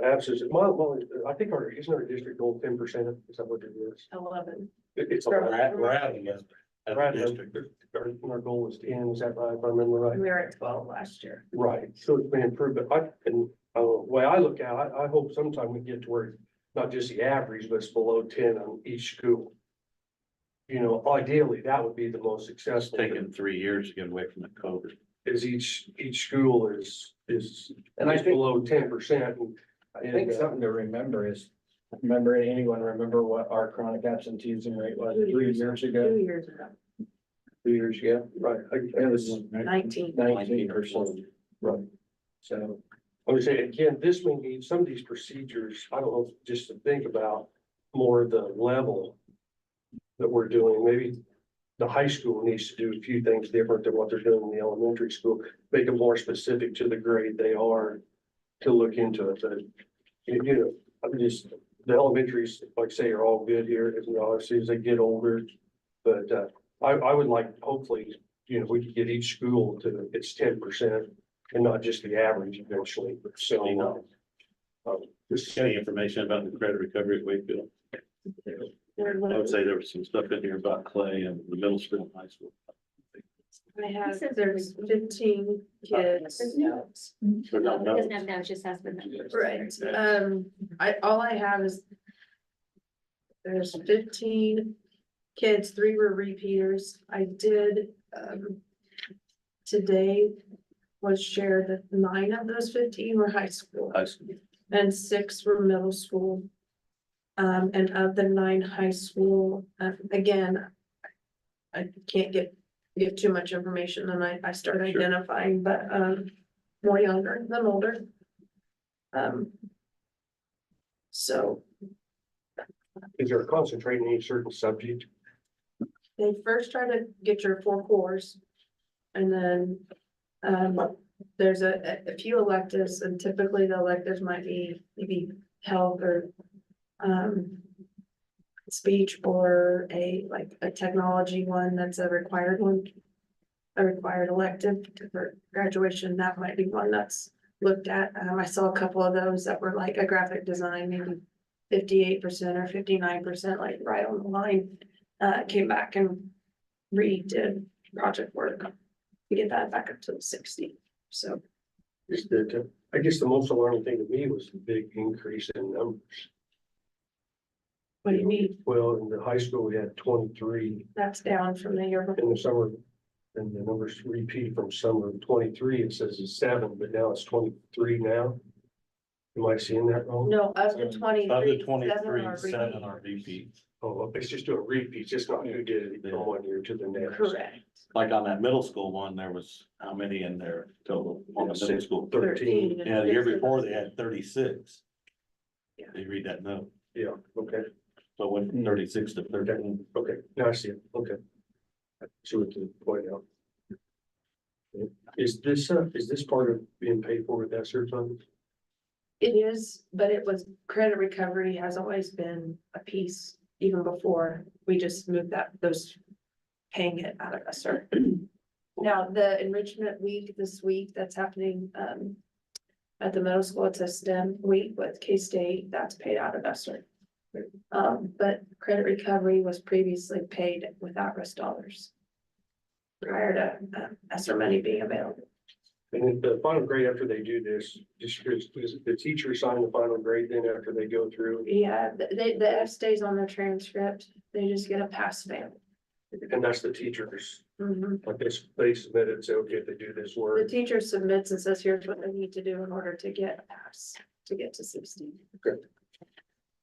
absence, I think isn't our district goal 10%? Is that what it is?
11.
It's
We're at it as a district.
our goal is 10, is that right, if I remember right?
We were at 12 last year.
Right, so it's been improved, but the way I look at it, I hope sometime we get to where not just the average, but it's below 10 on each school. You know, ideally, that would be the most
It's
successful.
taken 3 years to get away from the COVID.
Is each school is
And I think-
below 10%.
I think something to remember is, anyone remember what our chronic absenteeism rate was 3 years
2
ago?
years ago,
2 years ago?
Right.
It was
19.
19%.
Right.
So,
I would say, again, this may need some of these procedures, I don't know, just to think about more of the level that we're doing, maybe the high school needs to do a few things different than what they're doing in the elementary school, make them more specific to the grade they are to look into it, but you know, I'm just, the elementaries, like I say, are all good here, as you know, obviously as they get older, but I would like, hopefully, you know, we could get each school to its 10% and not just the average eventually, so. Just
Any information about the credit recovery at Wakefield? I would say there was some stuff in here about Clay and the middle school and high school.
I have, there's 15 kids.
There's notes.
So no,
It
no.
doesn't have notes, just has the numbers.
Right, all I have is. There's 15 kids, 3 were repeaters. I did, today was shared that 9 of those 15 were high school
High school.
and 6 were middle school. And of the 9 high school, again, I can't give too much information and I start
Sure.
identifying, but, more younger than older. So
Is there a concentrate in any certain subject?
they first try to get your 4 cores. And then, there's a few electives and typically the electives might be maybe health or, speech or a technology one that's a required one. A required elective for graduation, that might be one that's looked at. I saw a couple of those that were like a graphic design, maybe 58% or 59%, like right on the line. Came back and redid project work to get that back up to the 60. So
Is that, I guess the most alarming thing to me was the big increase in numbers.
what do you mean?
Well, in the high school, we had 23
That's down from the year
in
before.
the summer. And the numbers repeat from summer of 23, it says it's 7, but now it's 23 now. Am I seeing that wrong?
No, of the
Of
23.
the 23,
are
7
repeat.
are repeats.
Oh, it's just doing repeats, it's not who did it from one year to the next.
Correct.
Like on that middle school one, there was how many in there total on the middle school?
13.
Yeah, the year before they had 36.
Yeah.
They read that note.
Yeah, okay,
So it went from 36 to 13.
okay, now I see it, okay. I see what to point out. Is this part of being paid for with ESSER funds?
It is, but it was, credit recovery has always been a piece, even before we just moved those paying it out of ESSER. Now, the enrichment week this week that's happening, at the middle school, it's a STEM week with K-State, that's paid out of ESSER. But credit recovery was previously paid without risk dollars prior to ESSER money being available.
And then the final grade after they do this, just the teacher sign the final grade then after they go through.
Yeah, the F stays on their transcript, they just get a pass fail.
And that's the teachers,
Mhm.
like they submitted, and say, okay, if they do this
The
work.
teacher submits and says, here's what they need to do in order to get a pass, to get to 16.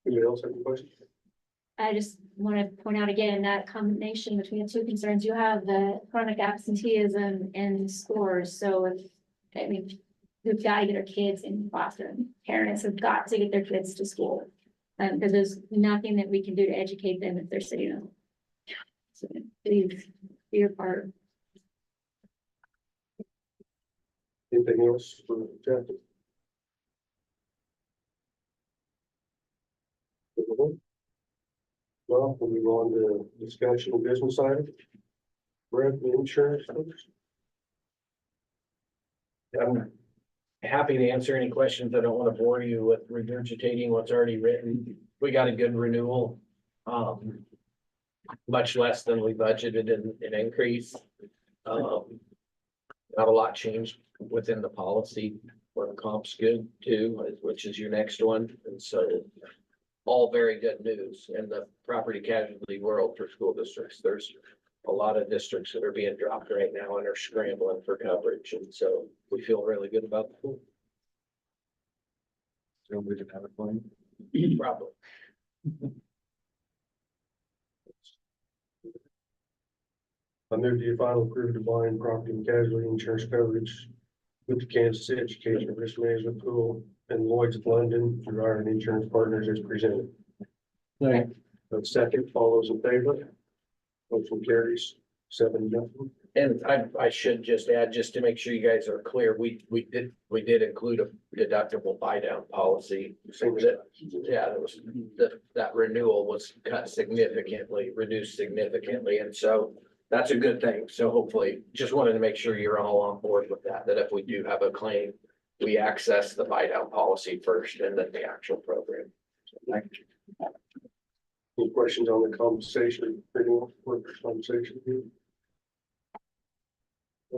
Anybody else have a question?
I just want to point out again, that combination between the two concerns, you have the chronic absenteeism and scores, so if, I mean, we've got to get our kids in the classroom, parents have got to get their kids to school. Because there's nothing that we can do to educate them if they're sitting home. So please, do your part.
Anything else for Jeff? Well, we'll move on to discussion of business items. Brett, the insurance folks?
I'm happy to answer any questions. I don't want to bore you with regurgitating what's already written. We got a good renewal. Much less than we budgeted in increase. Not a lot changed within the policy, where comp's good too, which is your next one, and so. All very good news in the property casualty world for school districts. There's a lot of districts that are being dropped right now and are scrambling for coverage, and so we feel really good about the pool.
So we didn't have a claim.
Probably.
I move to final approve to bind property and casualty insurance coverage with the Kansas City Education and Risk Management Pool and Lloyd's of London through Iron Insurance Partners as presented.
Second.
A second, all those in favor? Motion carries 7-0.
And I should just add, just to make sure you guys are clear, we did include a deductible buy down policy. Yeah, that renewal was cut significantly, reduced significantly, and so that's a good thing. So hopefully, just wanted to make sure you're all on board with that, that if we do have a claim, we access the buy down policy first and then the actual program.
Any questions on the compensation, renewal, workers' compensation?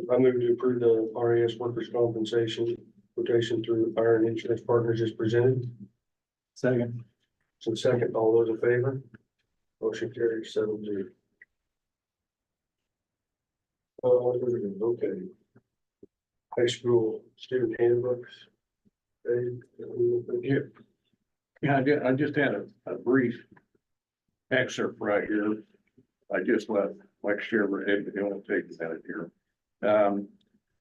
I move to approve the RAS workers' compensation quotation through Iron Insurance Partners as presented.
Second.
So second, all those in favor? Motion carries 7-0. Okay. High school student handbooks.
Yeah, I just had a brief excerpt right here. I just like share with Ed, but won't take a minute here.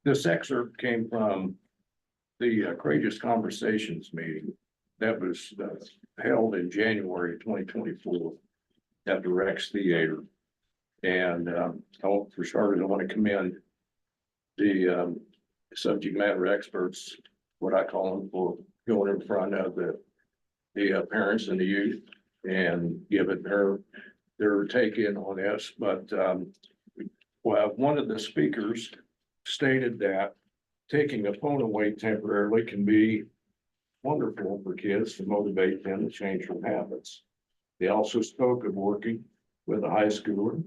This excerpt came from the Courageous Conversations meeting that was held in January 2024 at the Rex Theater. And for starters, I want to commend the subject matter experts, what I call them, for going in front of the parents and the youth and giving their take in on this. But well, one of the speakers stated that taking a phone away temporarily can be wonderful for kids to motivate them to change their habits. They also spoke of working with a high schooler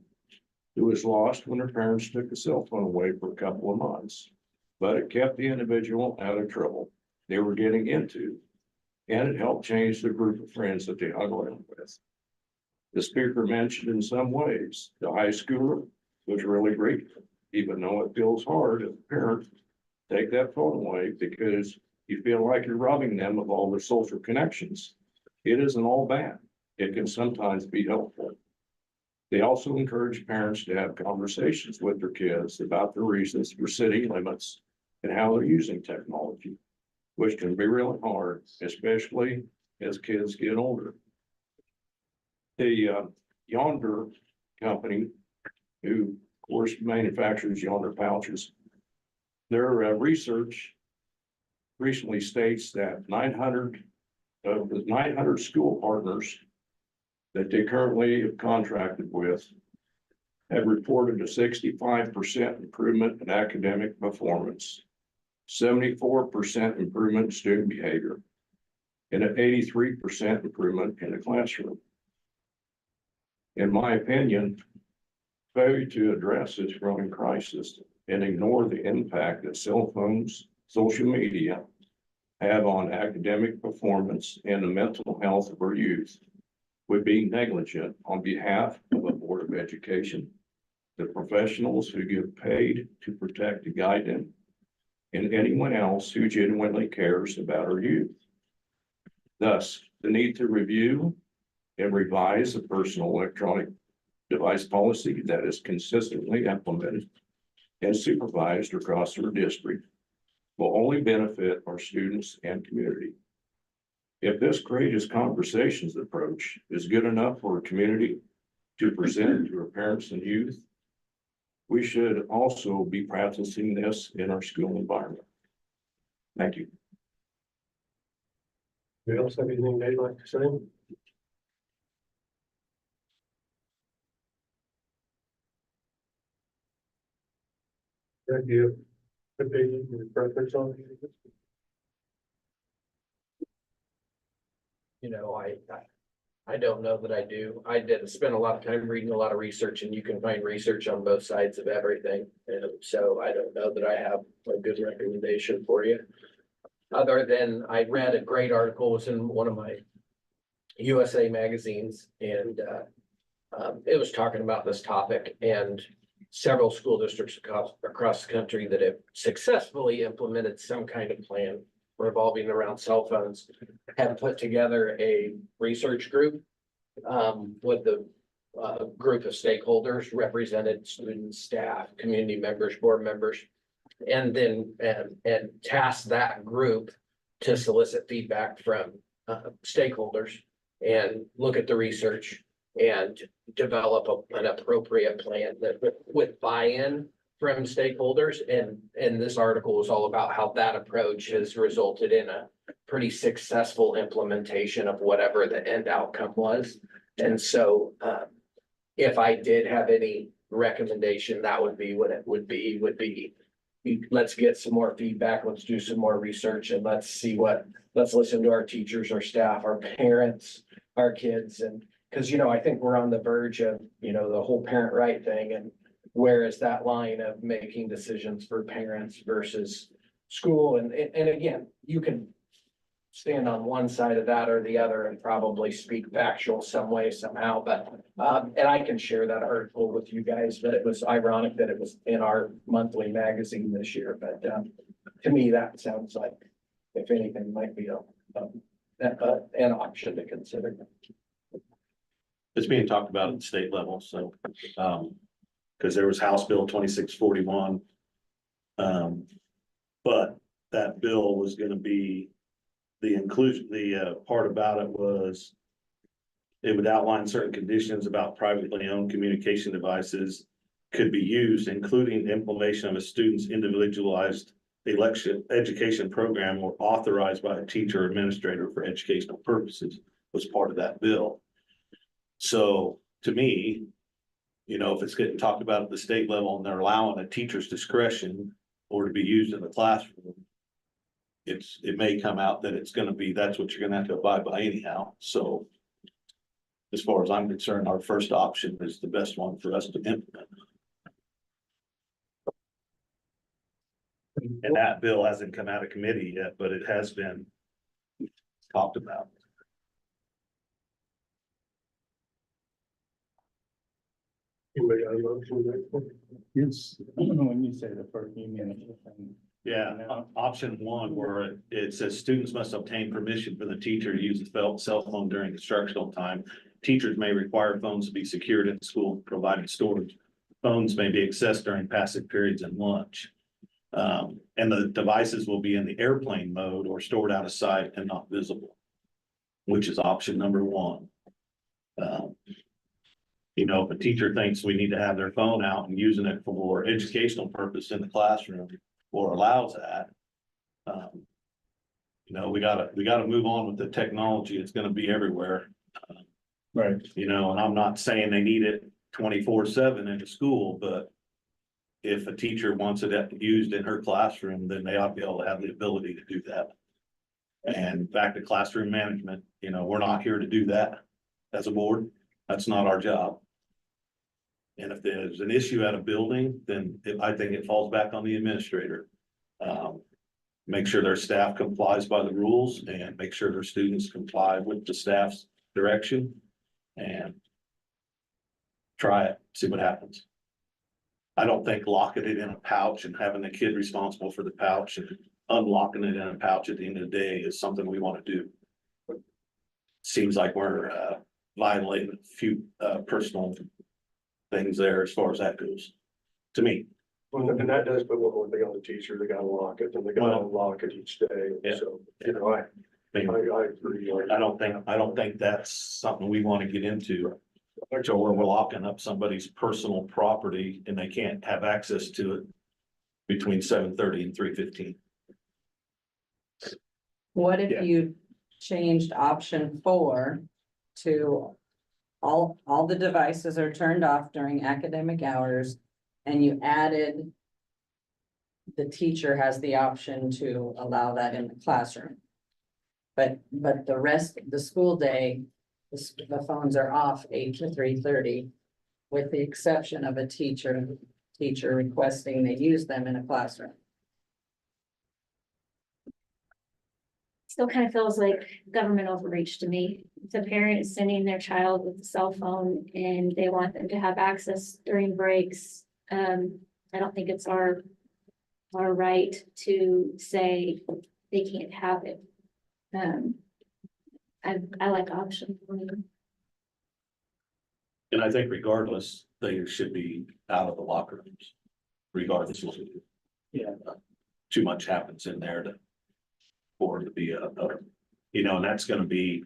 who was lost when her parents took the cell phone away for a couple of months, but it kept the individual out of trouble they were getting into, and it helped change the group of friends that they hung around with. The speaker mentioned in some ways the high schooler was really grateful, even though it feels hard as a parent, take that phone away because you feel like you're robbing them of all their social connections. It isn't all bad. It can sometimes be helpful. They also encourage parents to have conversations with their kids about the reasons for setting limits and how they're using technology, which can be really hard, especially as kids get older. The Yonder company, who of course manufactures Yonder pouches, their research recently states that 900 of the 900 school partners that they currently have contracted with have reported a 65% improvement in academic performance, 74% improvement in student behavior, and an 83% improvement in the classroom. In my opinion, failure to address this growing crisis and ignore the impact that cell phones, social media have on academic performance and the mental health of our youth would be negligent on behalf of a Board of Education the professionals who get paid to protect and guide them, and anyone else who genuinely cares about our youth. Thus, the need to review and revise the personal electronic device policy that is consistently implemented and supervised across our district will only benefit our students and community. If this courageous conversations approach is good enough for a community to present to our parents and youth, we should also be practicing this in our school environment. Thank you.
Anybody else have anything they'd like to say? Thank you. Opinion, your preference on it?
You know, I don't know that I do. I did spend a lot of time reading a lot of research, and you can find research on both sides of everything. And so I don't know that I have a good recommendation for you. Other than I read a great article, it was in one of my USA magazines, and it was talking about this topic, and several school districts across the country that have successfully implemented some kind of plan revolving around cell phones have put together a research group with the group of stakeholders, represented students, staff, community members, board members, and then and task that group to solicit feedback from stakeholders and look at the research and develop an appropriate plan that with buy-in from stakeholders. And this article is all about how that approach has resulted in a pretty successful implementation of whatever the end outcome was. And so if I did have any recommendation, that would be what it would be, let's get some more feedback, let's do some more research, and let's listen to our teachers, our staff, our parents, our kids. And because, you know, I think we're on the verge of, you know, the whole parent right thing, and where is that line of making decisions for parents versus school? And again, you can stand on one side of that or the other and probably speak factual some way, somehow, but and I can share that article with you guys, but it was ironic that it was in our monthly magazine this year. But to me, that sounds like, if anything, might be an option to consider.
It's being talked about at the state level, so, because there was House Bill 2641. But that bill was gonna be the inclusion, the part about it was it would outline certain conditions about privately owned communication devices could be used, including the implementation of a student's individualized education program or authorized by a teacher or administrator for educational purposes was part of that bill. So to me, you know, if it's getting talked about at the state level and they're allowing a teacher's discretion or to be used in the classroom, it may come out that it's gonna be, that's what you're gonna have to abide by anyhow. So as far as I'm concerned, our first option is the best one for us to implement. And that bill hasn't come out of committee yet, but it has been talked about.
Anybody got a motion?
Yes, when you say the first, you mean it.
Yeah, option one, where it says students must obtain permission from the teacher to use the cell phone during instructional time. Teachers may require phones to be secured at school, provided storage. Phones may be accessed during passive periods and lunch. And the devices will be in the airplane mode or stored out of sight and not visible, which is option number one. You know, if a teacher thinks we need to have their phone out and using it for educational purpose in the classroom or allows that, you know, we gotta move on with the technology. It's gonna be everywhere.
Right.
You know, and I'm not saying they need it 24/7 in the school, but if a teacher wants it used in her classroom, then they ought to be able to have the ability to do that. And back to classroom management, you know, we're not here to do that as a board. That's not our job. And if there's an issue at a building, then I think it falls back on the administrator. Make sure their staff complies by the rules and make sure their students comply with the staff's direction and try it, see what happens. I don't think locking it in a pouch and having the kid responsible for the pouch and unlocking it in a pouch at the end of the day is something we want to do. Seems like we're violating a few personal things there as far as that goes, to me.
Well, and that does put one more thing on the teacher, they gotta lock it, and they gotta lock it each day,
Yeah.
so, you know, I agree.
I don't think that's something we want to get into. So where we're locking up somebody's personal property and they can't have access to it between 7:30 and 3:15.
What
Yeah.
if you changed option 4 to all the devices are turned off during academic hours and you added the teacher has the option to allow that in the classroom. But the rest of the school day, the phones are off 8 to 3:30, with the exception of a teacher requesting they use them in a classroom.
Still kind of feels like government overreach to me. If a parent is sending their child with a cell phone and they want them to have access during breaks, I don't think it's our right to say they can't have it. I like option 1.
And I think regardless, they should be out of the locker rooms. Regardless.
Yeah.
Too much happens in there for it to be you know, and that's gonna be,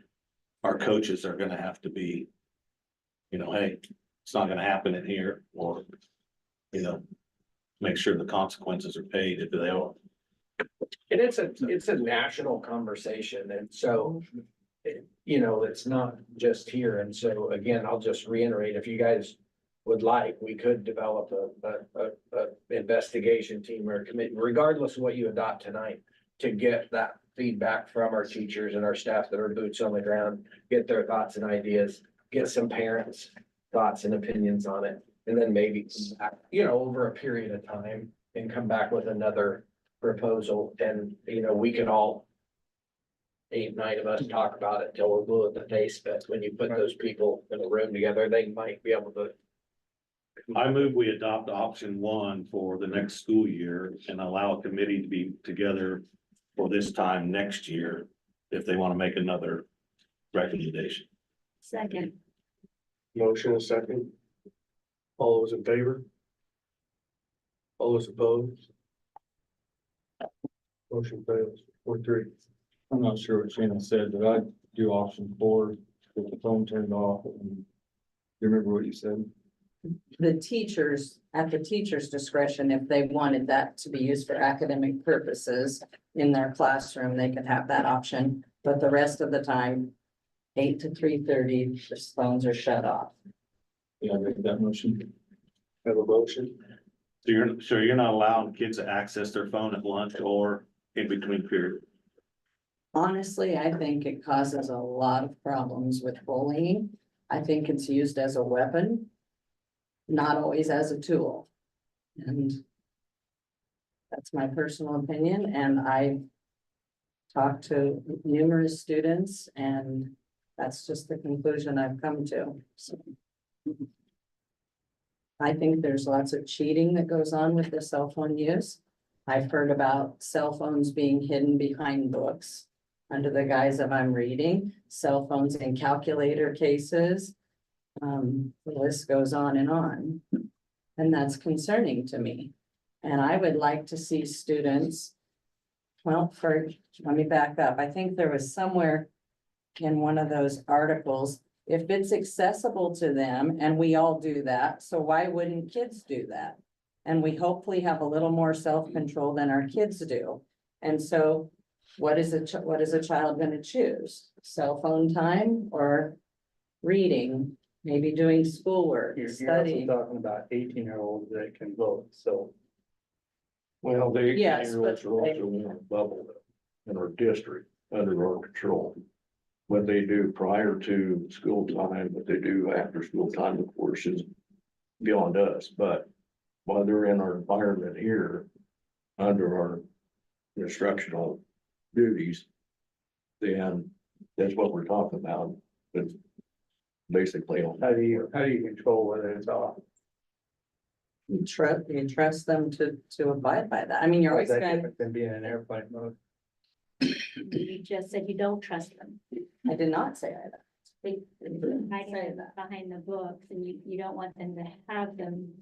our coaches are gonna have to be, you know, hey, it's not gonna happen in here, or, you know, make sure the consequences are paid if they are.
And it's a national conversation, and so, you know, it's not just here, and so, again, I'll just reiterate, if you guys would like, we could develop a investigation team or a committee, regardless of what you adopt tonight, to get that feedback from our teachers and our staff that are boots on the ground, get their thoughts and ideas, get some parents' thoughts and opinions on it, and then maybe, you know, over a period of time, and come back with another proposal, and, you know, we can all 8, 9 of us talk about it till we're blue in the face, but when you put those people in a room together, they might be able to.
I move we adopt option 1 for the next school year and allow a committee to be together for this time next year, if they want to make another recommendation.
Second.
Motion a second. All those in favor? All those opposed? Motion fails, 4-3.
I'm not sure what Shannon said, but I'd do option 4 with the phone turned off. And you remember what you said?
The teachers, at the teacher's discretion, if they wanted that to be used for academic purposes in their classroom, they could have that option. But the rest of the time, 8 to 3:30, the phones are shut off.
Yeah, I make that motion.
Have a motion.
So you're not allowing kids to access their phone at lunch or in between periods?
Honestly, I think it causes a lot of problems with bullying. I think it's used as a weapon, not always as a tool. And that's my personal opinion, and I talked to numerous students, and that's just the conclusion I've come to. So I think there's lots of cheating that goes on with the cell phone use. I've heard about cell phones being hidden behind books under the guise of I'm reading, cell phones in calculator cases. The list goes on. And that's concerning to me. And I would like to see students, well, let me back up. I think there was somewhere in one of those articles, if it's accessible to them, and we all do that, so why wouldn't kids do that? And we hopefully have a little more self-control than our kids do. And so what is a child going to choose? Cell phone time or reading? Maybe doing schoolwork,
You're also
studying.
talking about 18-year-olds that can vote, so.
Well, the
Yes,
18-year-olds
but
are also in a bubble in our district, under our control. What they do prior to school time, what they do after school time, of course, is beyond us, but while they're in our environment here, under our instructional duties, then that's what we're talking about. It's basically.
How do you control whether it's off?
you trust them to abide by that. I mean, you're always
That's
going,
different than being in airplane mode.
You just said you don't trust them.
I did not say that.
They, hiding
Say that.
behind the books and you don't want them to have them.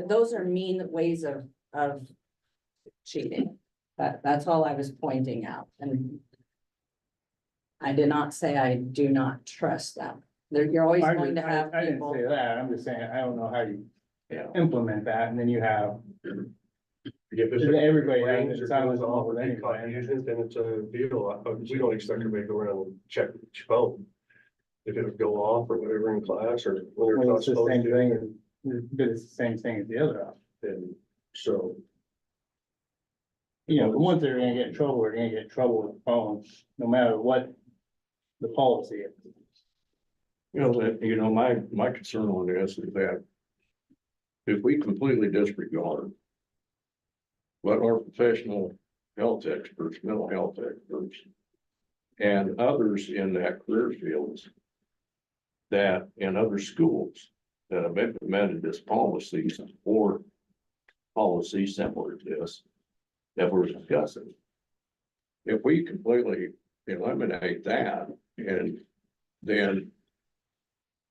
Those are mean ways of cheating. That's all I was pointing out, and I did not say I do not trust them. You're always
I
going to have
didn't
people.
say that, I'm just saying, I don't know how you
Yeah.
implement that, and then you have,
If it's-
Everybody has
Rings
it,
or
it's not
goes
like
off
with
or they
anybody.
caught using it, then it's a deal. We don't expect everybody to go around and check each phone. If it would go off or whatever in class or when they're
well,
not
it's the
supposed
same
to.
thing, but it's the same thing as the other option.
And so,
You know, the ones that are gonna get in trouble are gonna get in trouble with phones, no matter what the policy is.
My concern on this is that if we completely disregard what our professional health experts, mental health experts, and others in that career fields that in other schools that have implemented this policies or policies similar to this that we're discussing. If we completely eliminate that, and then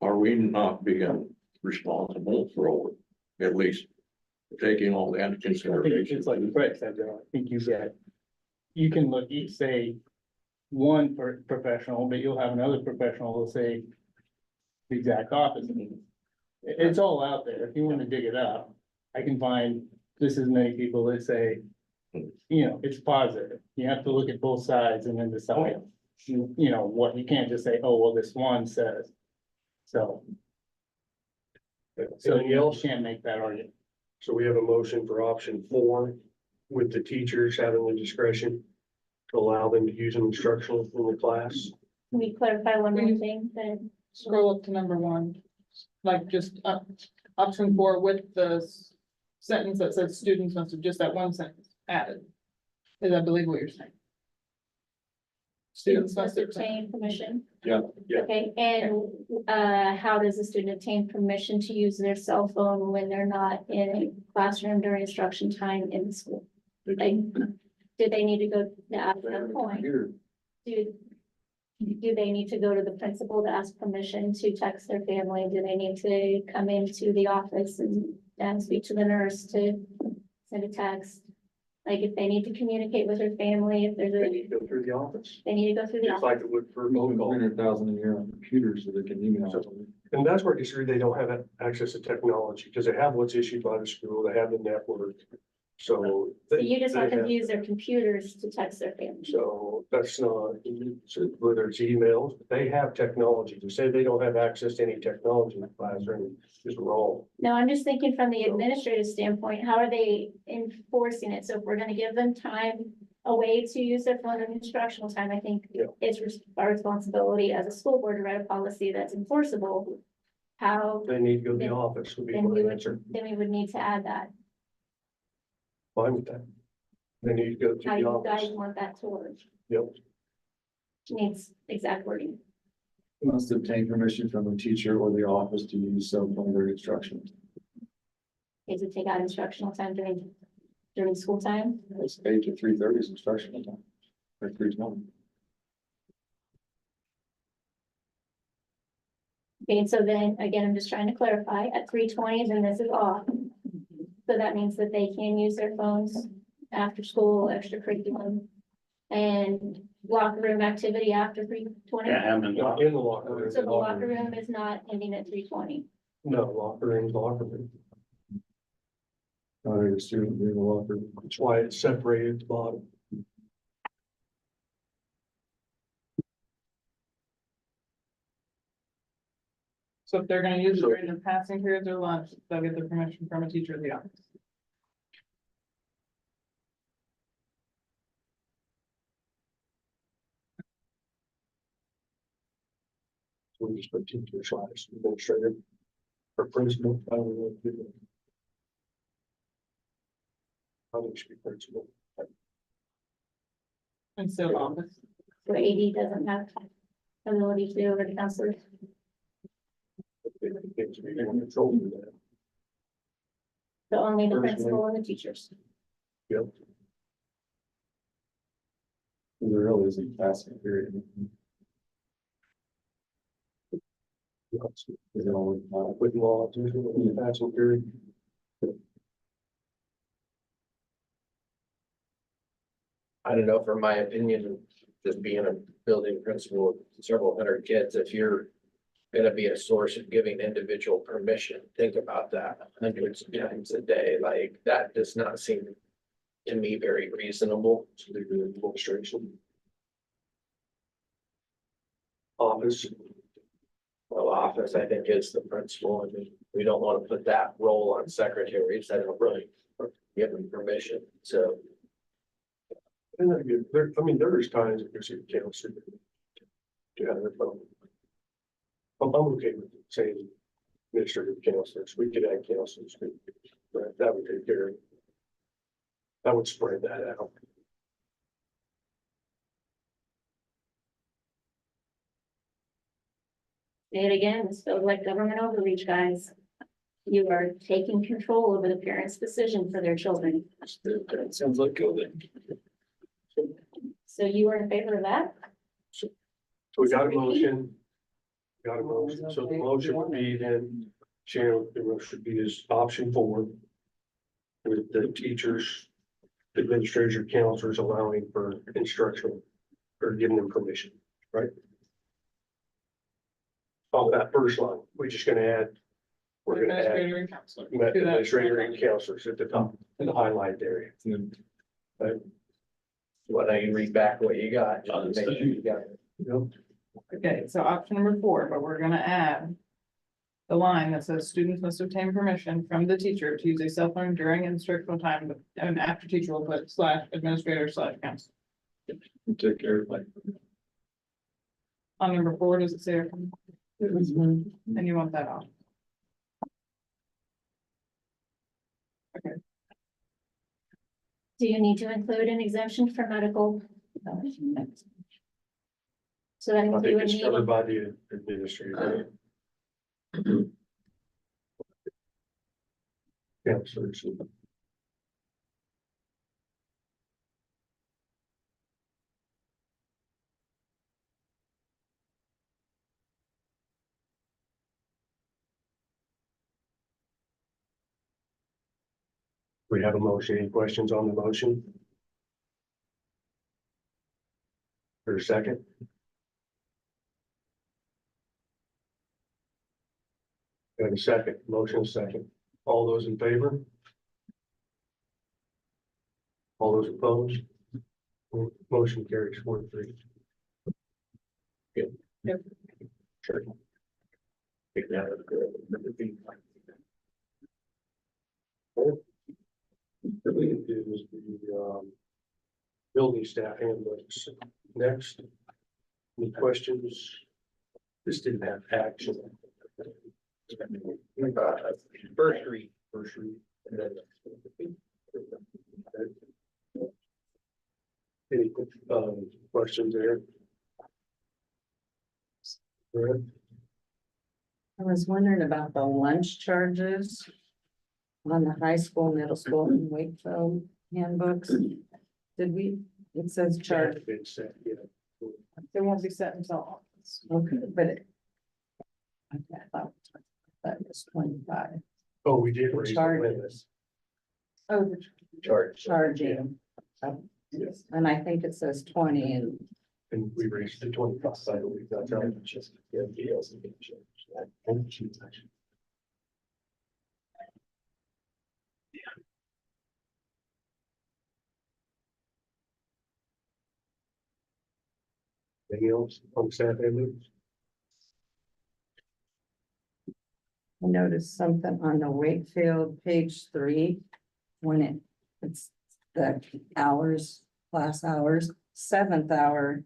are we not being responsible for at least taking all that into
I think
consideration?
it's like Brett said, though, I think you can look, each say one professional, but you'll have another professional who'll say the exact opposite. It's all out there. If you want to dig it up, I can find just as many people that say, you know, it's positive. You have to look at both sides and then decide, you know, what, you can't just say, oh, well, this one says. So
anything
you
else?
can't make that argument.
So we have a motion for option 4 with the teachers having the discretion to allow them to use an instructional in the class.
Can we clarify one more thing that
Scroll up to number 1, like just option 4 with the sentence that says students must have just that one sentence added. Is I believe what you're saying. Students must
must
obtain.
obtain permission?
Yeah.
Okay, and how does a student obtain permission to use their cell phone when they're not in a classroom during instruction time in the school? Like, do they need to go to ask that point? Do they need to go to the principal to ask permission to text their family? Do they need to come into the office and speak to the nurse to send a text? Like if they need to communicate with their family, if there's
They
a,
need to go through the office,
they need to go through the
just
office.
like it would for phone call.
100,000 a year on computers so they can email.
And that's where disagree, they don't have access to technology, because they have what's issued by the school, they have the network. So.
So you just want
they
them to use their computers to text their family.
So that's not, so whether it's emails, they have technology. To say they don't have access to any technology in the classroom is wrong.
No, I'm just thinking from the administrative standpoint, how are they enforcing it? So if we're gonna give them time away to use their phone in instructional time, I think
Yeah.
it's our responsibility as a school board to write a policy that's enforceable. How,
They need to go to the
Then-
office would be
then we
my
would,
answer.
then we would need to add that.
Fine with that. They need to go to
How
the
you guys
office.
want that to work?
Yep.
Needs exact wording.
Must obtain permission from the teacher or the office to use cell phone during instruction.
Is to take out instructional time during school time?
It's 8 to 3:30 is instructional time. Or 3:20.
Okay, so then, again, I'm just trying to clarify, at 3:20, then this is off. So that means that they can use their phones after school, extracurriculum. And locker room activity after 3:20.
Not in the locker room.
So the locker room is not ending at 3:20.
No, locker room's locker room.
The student in the locker.
That's why it's separated at the bottom.
So if they're gonna use it during their passing periods or lunch, they'll get their permission from a teacher at the office.
So we just put teacher slash administrator or principal. I don't know what to do. I think it should be principal.
Instead of office.
So AD doesn't have ability to do over the counselors.
They want to control that.
So only the
Personally.
principal and the teachers.
Yep.
There really isn't passing period.
Is it all, with law, usually in the passing period?
I don't know, from my opinion, just being a building principal, of several hundred kids, if you're gonna be a source of giving individual permission, think about that hundreds of times a day, like, that does not seem to me very reasonable.
So they do administration. Office.
Well, office, I think, is the principal, and we don't wanna put that role on secretaries, that don't really give them permission, so.
And then again, there's times that there's a counselor. Yeah, they're fun. I'm okay with saying administrative counselors, we could add counselors, but that would take care of. That would spread that out.
Say it again, this feels like government overreach, guys. You are taking control over the parents' decision for their children.
That sounds like COVID.
So you are in favor of that?
So we got a motion. Got a motion, so the motion would be then, Sharon, the motion should be is option 4. With the teachers, administrators, or counselors allowing for instructional or giving them permission, right? On that first line, we're just gonna add. We're gonna add
Administrator and counselor.
administrator and counselors at the top, in the highlight area.
Why don't you read back what you got, just to make sure you got it.
Yep.
Okay, so option number 4, but we're gonna add the line that says students must obtain permission from the teacher to use a cell phone during instructional time, and after teacher will put /administrator/counselor.
Take care of like.
On number 4, does it say,
Mhm.
and you want that off?
Do you need to include an exemption for medical? So that
I
means we
think
would
it's
need,
covered by the administrator. Counselors. We have a motion. Any questions on the motion? For a second? Got a second, motion second. All those in favor? All those opposed? Motion carries 4-3. Good.
Yep.
Sure. Take that out of the. The we can do is the building staff handbooks next. Any questions? This didn't have action.
First read.
First read. And then. Any questions there? Right.
I was wondering about the lunch charges on the high school, middle school, and Wakefield handbooks. Did we, it says charge,
Been set, yeah.
They won't be set until August.
okay, but it. Okay, I thought that was 25,
Oh, we did raise the
Charges.
limits.
Oh,
charging.
Yes.
And I think it says 20
And we raised to 25, I believe that's how much just, yeah, deals. Anything else on staff handbooks?
I noticed something on the Wakefield, page 3, when it's the hours, class hours, 7th hour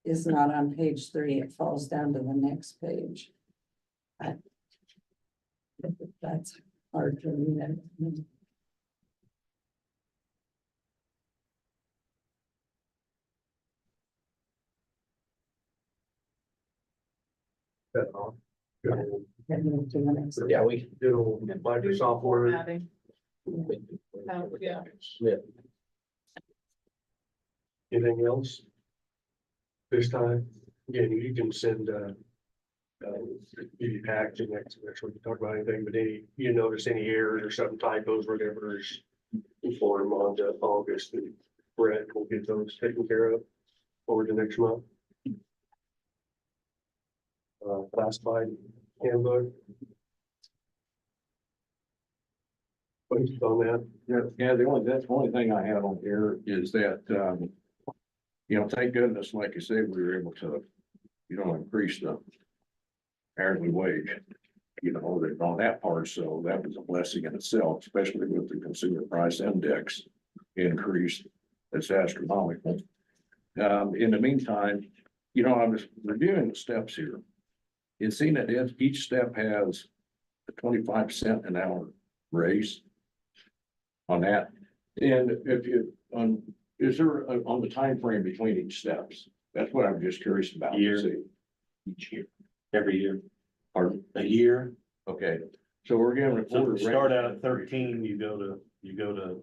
is not on page 3, it falls down to the next page. That's hard to read.
That all? Good old-
Yeah, we,
good old Microsoft Word.
Formatting. Yeah.
Anything else? This time, again, you can send, maybe packaging next week, to talk about anything, but you notice any errors or some typos, whatever is. Forward them on to August, and Brett will get those taken care of over the next month. Classified handbook. Questions on that?
Yeah, that's the only thing I had on here is that, thank goodness, like you said, we were able to, increase the hourly wage. That on that part, so that was a blessing in itself, especially with the consumer price index increase. That's astronomical. In the meantime, I was reviewing the steps here. And seeing that each step has a 25 cent an hour raise on that. And is there on the time frame between each steps? That's what I'm just curious about. to
Year.
see. Each year.
Every year,
Pardon?
a year.
Okay, so we're giving.
So if you start out at 13, you go to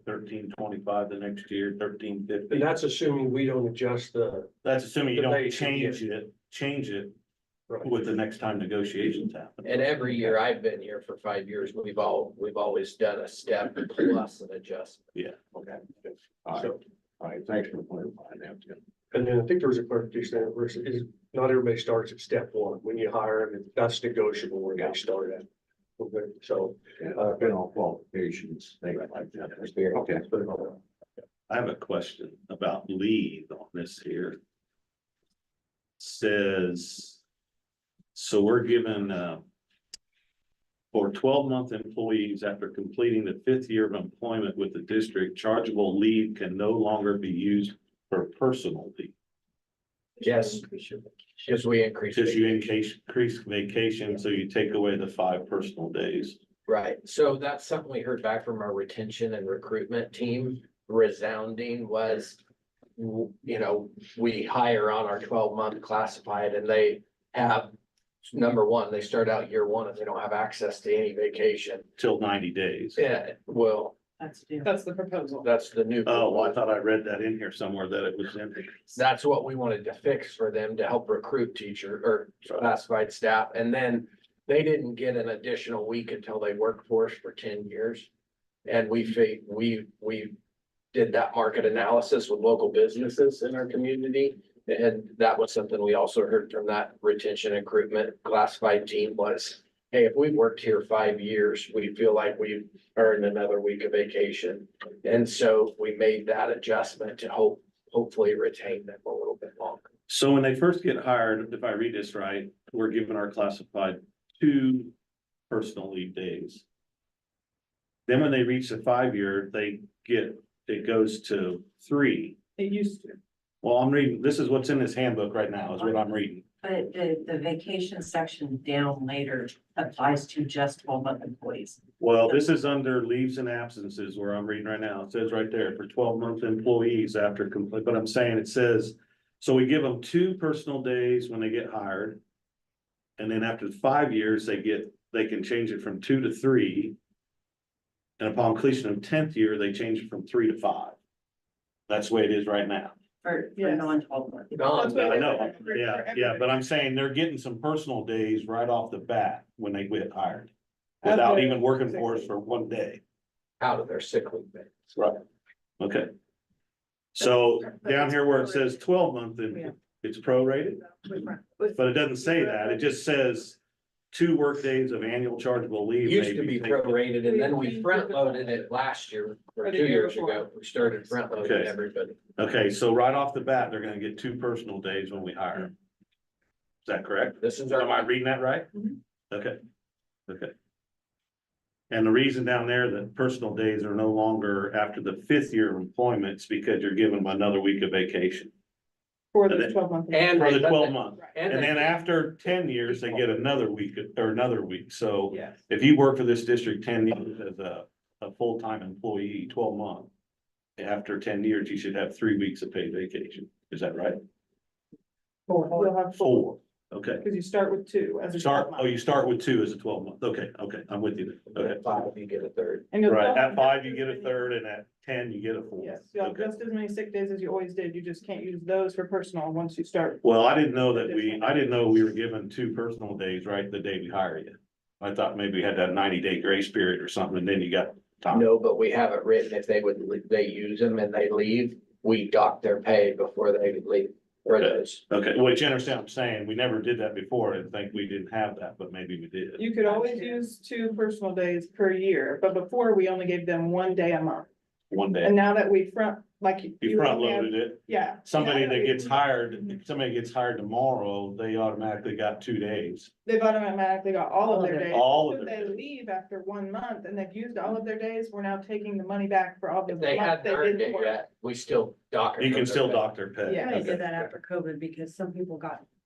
13.25 the next year, 13.50.
And that's assuming we don't adjust the.
That's assuming you
the
don't
base,
change
yeah.
it
Right.
with the next time negotiations happen.
And every year I've been here for 5 years, we've always done a step plus an adjustment.
Yeah.
Okay. All right, thanks for clarifying that, Tim.
And then I think there was a clarification there, where it is not everybody starts at step one. When you hire them, that's negotiable where they start at. Okay, so.
Been on qualifications, things like that. Okay.
I have a question about leave on this here. Says, so we're given, for 12-month employees after completing the 5th year of employment with the district, chargeable leave can no longer be used for personal leave.
Yes, because we increased.
Because you increase vacation, so you take away the 5 personal days.
Right, so that's something we heard back from our retention and recruitment team. Resounding was, we hire on our 12-month classified and they have, number one, they start out year one and they don't have access to any vacation.
Till 90 days.
Yeah, well,
That's the proposal.
that's the new.
Oh, well, I thought I read that in here somewhere that it was in.
That's what we wanted to fix for them to help recruit teacher or classified staff. And then they didn't get an additional week until they worked for us for 10 years. And we did that market analysis with local businesses in our community. And that was something we also heard from that retention and recruitment classified team was, hey, if we've worked here 5 years, we feel like we've earned another week of vacation. And so we made that adjustment to hopefully retain them a little bit longer.
So when they first get hired, if I read this right, we're giving our classified 2 personal leave days. Then when they reach the 5-year, it goes to 3.
It used to.
Well, I'm reading, this is what's in this handbook right now, is what I'm reading.
But the vacation section down later applies to just 12-month employees.
Well, this is under leaves and absences where I'm reading right now. It says right there for 12-month employees after complete, but I'm saying it says, so we give them 2 personal days when they get hired. And then after 5 years, they can change it from 2 to 3. And upon completion of 10th year, they change it from 3 to 5. That's the way it is right now.
For
Yes.
non-12 month.
I know, yeah, but I'm saying they're getting some personal days right off the bat when they get hired. Without even working for us for 1 day.
Out of their sick leave days.
Right. Okay. So down here where it says 12-month, it's prorated, but it doesn't say that. It just says 2 work days of annual chargeable leave.
Used to
may
be
taken.
prorated and then we front loaded it last year or 2 years ago. We started front loading
Okay.
everybody.
Okay, so right off the bat, they're gonna get 2 personal days when we hire them. Is that correct?
This is
Am I
our,
reading that right?
Mhm.
Okay, okay. And the reason down there that personal days are no longer after the 5th year of employment is because you're giving them another week of vacation
For
And
the
then-
12-month.
and
for the
they-
12-month.
and
And
they-
then after 10 years, they get another week or another week. So
Yes.
if you work for this district 10 years as a full-time employee, 12-month, after 10 years, you should have 3 weeks of paid vacation. Is that right?
You'll have
4. Okay,
Because you start with two as a.
start,
12
oh, you start with 2 as a 12 month, okay, I'm with you, okay.
At 5, you get a third.
And you'll
Right,
still
at
have
5,
just
you get a
as many-
third, and at 10, you get a fourth.
Yes, you have
Okay.
just as many sick days as you always did. You just can't use those for personal once you start.
Well, I didn't know we were given 2 personal days, right, the day we hire you. I thought maybe we had that 90-day grace period or something, and then you got time.
No, but we have it written, if they use them and they leave, we dock their pay before they leave. For those.
Okay, well, you understand what I'm saying, we never did that before, I didn't think we didn't have that, but maybe we did.
You could always use 2 personal days per year, but before we only gave them 1 day a month.
One day,
And now that we front, like.
you front
only have-
loaded it.
Yeah.
Somebody
Now
that
we-
gets hired, if somebody gets hired tomorrow, they automatically got 2 days.
They've automatically got all of their days.
All of
If
their
they leave after 1 month and they've used all of their days, we're now taking the money back for all the
If they
months
hadn't earned
didn't
it
work.
yet, we still dock. it
You
from
can
their
still
pay.
dock their pay.
Yeah.
I
Okay.
did that after COVID because some people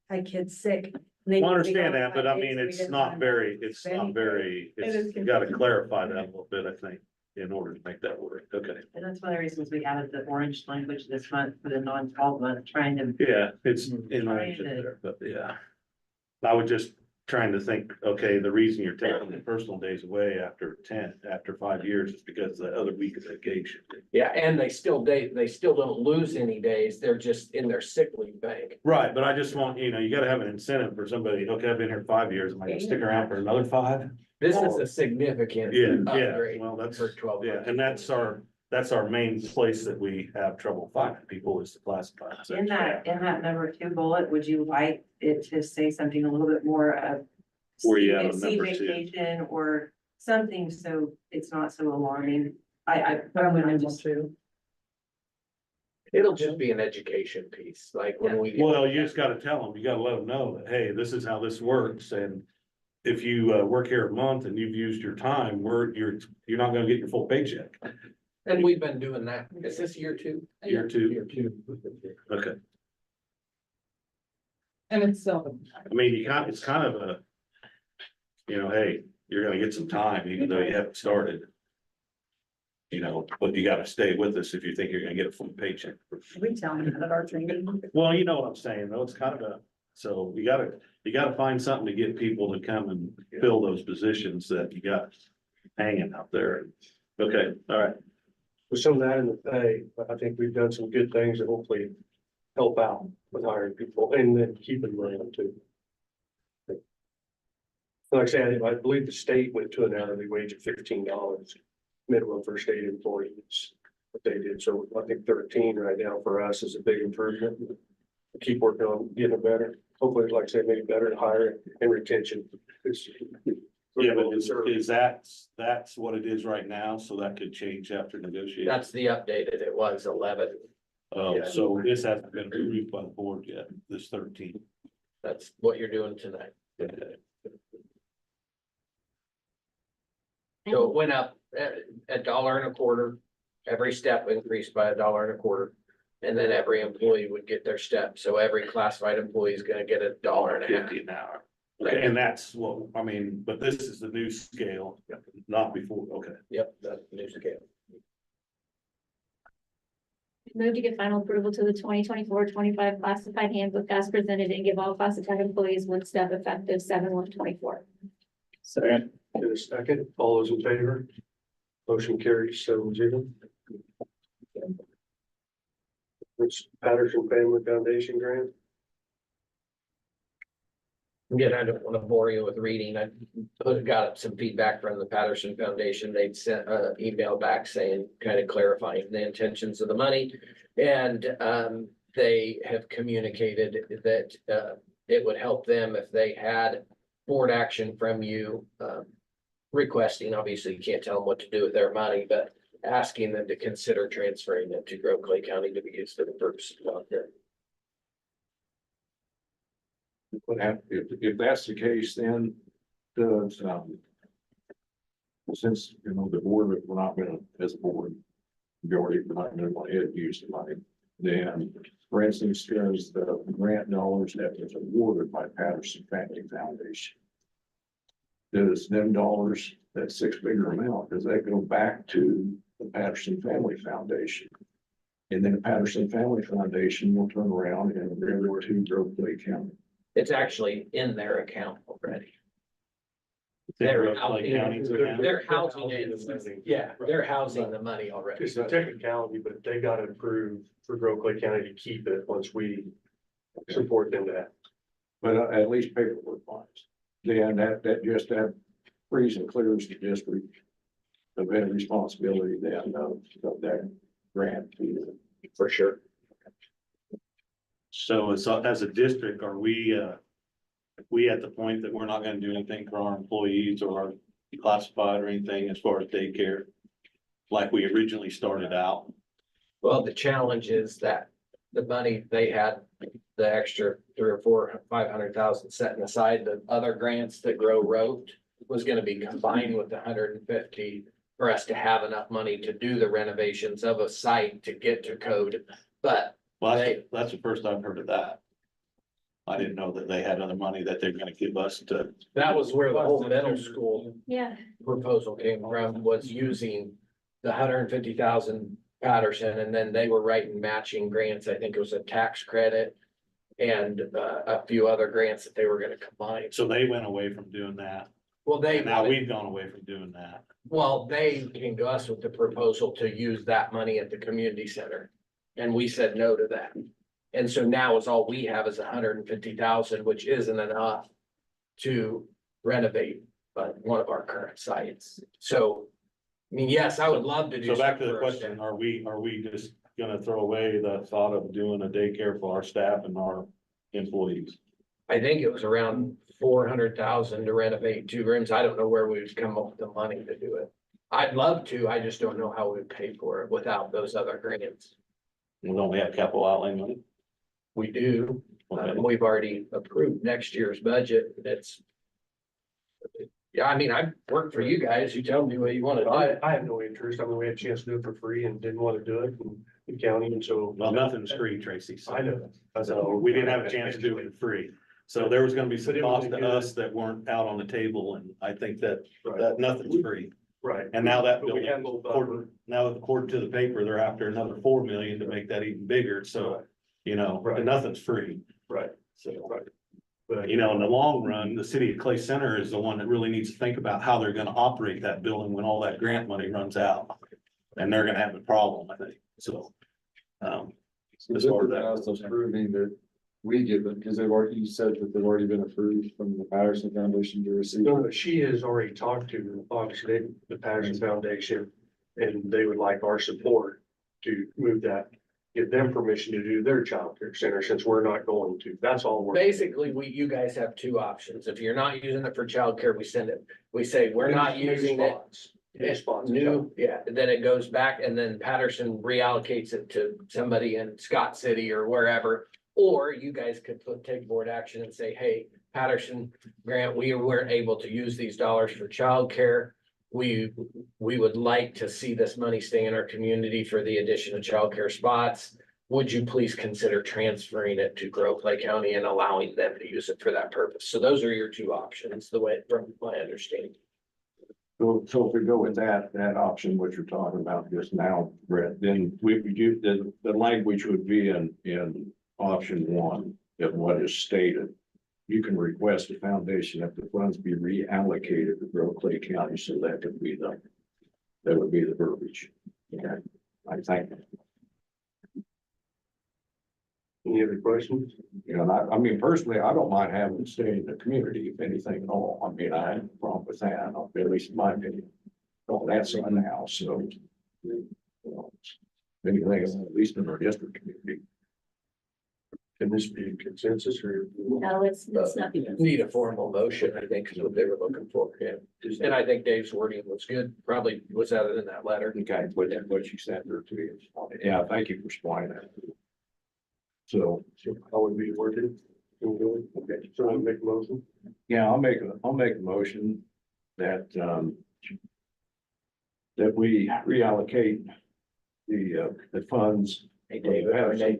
had kids sick.
I understand that, but I mean, it's not very, it's you gotta clarify that a little bit, I think, in order to make that work, okay.
And that's one of the reasons we added the orange language this month for the non-12 month, trying to.
Yeah, it's
Mm-hmm.
in my there, but yeah. I was just trying to think, okay, the reason you're taking the personal days away after 5 years is because the other week is vacation.
Yeah, and they still don't lose any days, they're just in their sick leave bank.
Right, but I just want, you gotta have an incentive for somebody, okay, I've been here 5 years, am I gonna stick around for another 5?
This is a significant
Yeah,
upgrade
well, that's,
for 12
yeah,
months.
and that's our main place that we have trouble finding people is to classify.
In that number 2 bullet, would you like it to say something a little bit more of?
Where you at on
see
number 2?
vacation or something, so it's not so alarming. I just.
It'll just be an education piece, like when we.
Well, you just gotta tell them, you gotta let them know that, hey, this is how this works, and if you work here a month and you've used your time, you're not gonna get your full paycheck.
And we've been doing that. Is this year 2?
Year 2,
Year 2.
okay.
And it's seldom.
I mean, it's kind of a, hey, you're gonna get some time, even though you haven't started. But you gotta stay with us if you think you're gonna get a full paycheck.
We tell them that our training.
Well, you know what I'm saying, though, it's kind of so you gotta find something to get people to come and fill those positions that you got hanging out there. Okay, all right.
With some of that in the pay, I think we've done some good things that hopefully help out with hiring people and then keeping them around too. Like I said, I believe the state went to an hourly wage of $15 minimum for state employees. What they did, so I think 13 right now for us is a big improvement. Keep working on getting it better. Hopefully, like I said, maybe better hiring and retention.
Yeah, but that's what it is right now, so that could change after negotiation.
That's the updated, it was 11.
So this hasn't been approved by the board yet, this 13.
That's what you're doing tonight. So it went up $1.25. Every step increased by $1.25. And then every employee would get their step. So every classified employee is gonna get $1.50.
50 an hour. And that's what, but this is the new scale, not before, okay.
Yep, that's the new scale.
Move to give final approval to the 2024-25 classified handbook as presented and give all classified employees 1 step effective 7/1/24.
Second.
In a second, all those in favor? Motion carries 7-0. It's Patterson Family Foundation grant.
Again, I don't want to bore you with reading. I got some feedback from the Patterson Foundation. They'd sent an email back saying, kind of clarifying the intentions of the money. And they have communicated that it would help them if they had board action from you requesting, obviously you can't tell them what to do with their money, but asking them to consider transferring it to Grove Clay County to be used for the purposes out there.
If that's the case, then does, since, the board, we're not gonna, as a board, majority, we're not gonna want to use the money. Then, for instance, there's the grant dollars that was awarded by Patterson Family Foundation. Does them dollars, that 6-figure amount, does that go back to the Patterson Family Foundation? And then the Patterson Family Foundation will turn around and bring it to Grove Clay County.
It's actually in their account already.
They're
They're
like
housing,
counties account.
they're housing it, yeah, they're housing the money already.
It's a technicality, but they got to approve for Grove Clay County to keep it once we support them that.
But at least paperwork wise. Yeah, and that just that frees and clears the district of any responsibility then of that grant.
For sure.
So as a district, are we at the point that we're not gonna do anything for our employees or our classified or anything as far as daycare? Like we originally started out?
Well, the challenge is that the money they had, the extra 3 or 4, 500,000 setting aside, the other grants that Grow wrote was gonna be combined with the 150 for us to have enough money to do the renovations of a site to get to code. But
Well, that's the first I've heard of that. I didn't know that they had other money that they're gonna give us to.
that was where the whole middle school
Yeah,
proposal came from, was using the 150,000 Patterson, and then they were writing matching grants. I think it was a tax credit and a few other grants that they were gonna combine.
So they went away from doing that.
Well, they,
And now we've gone away from doing that.
well, they came to us with the proposal to use that money at the community center. And we said no to that. And so now it's all we have is 150,000, which isn't enough to renovate one of our current sites. So, I mean, yes, I would love to do.
So back to the
something for our
question,
staff.
are we just gonna throw away the thought of doing a daycare for our staff and our employees?
I think it was around 400,000 to renovate 2 rooms. I don't know where we would come up with the money to do it. I'd love to, I just don't know how we would pay for it without those other grants.
We don't have capital outlay money?
We do,
Okay.
we've already approved next year's budget. It's. Yeah, I mean, I work for you guys. You tell me what you want to do.
I have no interest. I mean, we had a chance to do it for free and didn't want to do it in the county, and so.
Well, nothing's free, Tracy. So-
I know.
So we didn't have a chance to do it for free. So there was gonna be some
But it was
cost
a
to
good-
us that weren't out on the table, and I think that
Right,
nothing's free.
right.
And now that
But we
building,
had both
now according to the paper, they're after another 4 million to make that even bigger, so, you know,
Right.
nothing's free.
Right,
So,
right. But,
you know, in the long run, the city of Clay Center is the one that really needs to think about how they're gonna operate that building when all that grant money runs out. And they're gonna have a problem, I think, so. As far as that.
Also proving that we give it, because they've already, you said that they've already been approved from the Patterson Foundation to receive.
no, she has already talked to, obviously, the Patterson Foundation, and they would like our support to move that, give them permission to do their childcare center, since we're not going to. That's all we're.
Basically, you guys have 2 options. If you're not using it for childcare, we send it. We say, we're not
New
using it.
spots. New spots.
New, yeah, then it goes back and then Patterson reallocates it to somebody in Scott City or wherever. Or you guys could take board action and say, hey, Patterson grant, we weren't able to use these dollars for childcare. We would like to see this money stay in our community for the addition of childcare spots. Would you please consider transferring it to Grove Clay County and allowing them to use it for that purpose? So those are your 2 options, the way, from my understanding.
So if we go with that option, what you're talking about just now, Brett, then the language would be in option 1 of what is stated. You can request the foundation that the funds be reallocated to Grove Clay County, so that would be the verbiage. Okay, I think.
Any other questions?
You know, I mean, personally, I don't mind having it stay in the community, if anything at all. I mean, I have no problem with that, at least in my opinion. Oh, that's on the house, so. You know, anything, at least in our district community.
Can this be a consensus or?
no, it's nothing.
Need a formal motion, I think, is what they were looking for, yeah. And I think Dave's wording was good, probably was added in that letter.
Okay, what you said there to you. Yeah, thank you for explaining that. So,
How would we word it? Okay, so I'll make a motion.
yeah, I'll make a motion that, that we reallocate the funds.
Hey, Dave,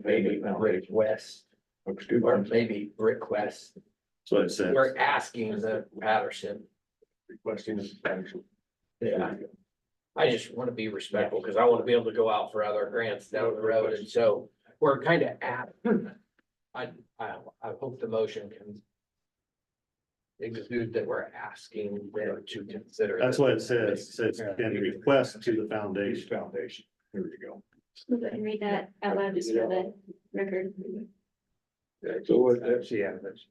maybe request,
Excuse
or
me.
maybe request,
That's what it says.
we're asking the Patterson.
Requesting this action.
Yeah. I just want to be respectful, because I want to be able to go out for other grants down the road, and so we're kind of at I hope the motion can exude that we're asking them to consider.
That's what it says. It says,
Yeah.
can request to the foundation.
Foundation, there you go.
Go ahead and read that out loud just for the record.
So what that's, yeah, that's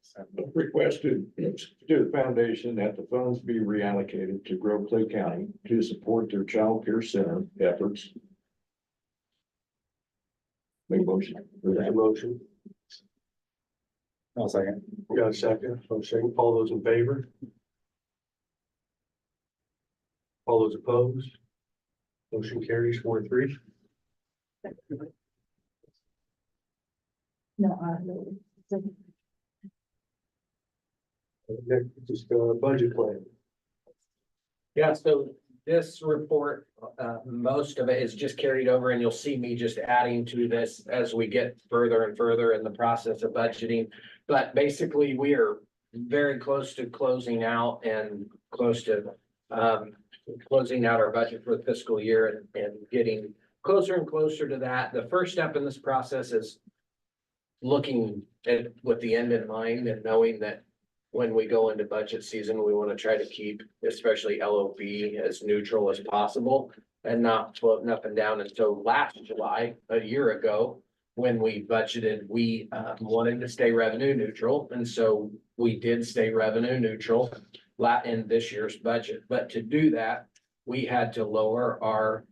requested to the foundation that the funds be reallocated to grow Clay County to support their child care center efforts. Make a motion.
There's a motion.
I'll second.
Got a second? So second, all those in favor? All those opposed? Motion carries 4-3.
No,
Next, just budget plan.
Yeah, so this report, most of it is just carried over and you'll see me just adding to this as we get further and further in the process of budgeting. But basically, we are very close to closing out and close to closing out our budget for the fiscal year and getting closer and closer to that. The first step in this process is looking at with the end in mind and knowing that when we go into budget season, we want to try to keep especially LOB as neutral as possible and not floating up and down. And so last July, a year ago, when we budgeted, we wanted to stay revenue neutral. And so we did stay revenue neutral in this year's budget. But to do that, we had to lower our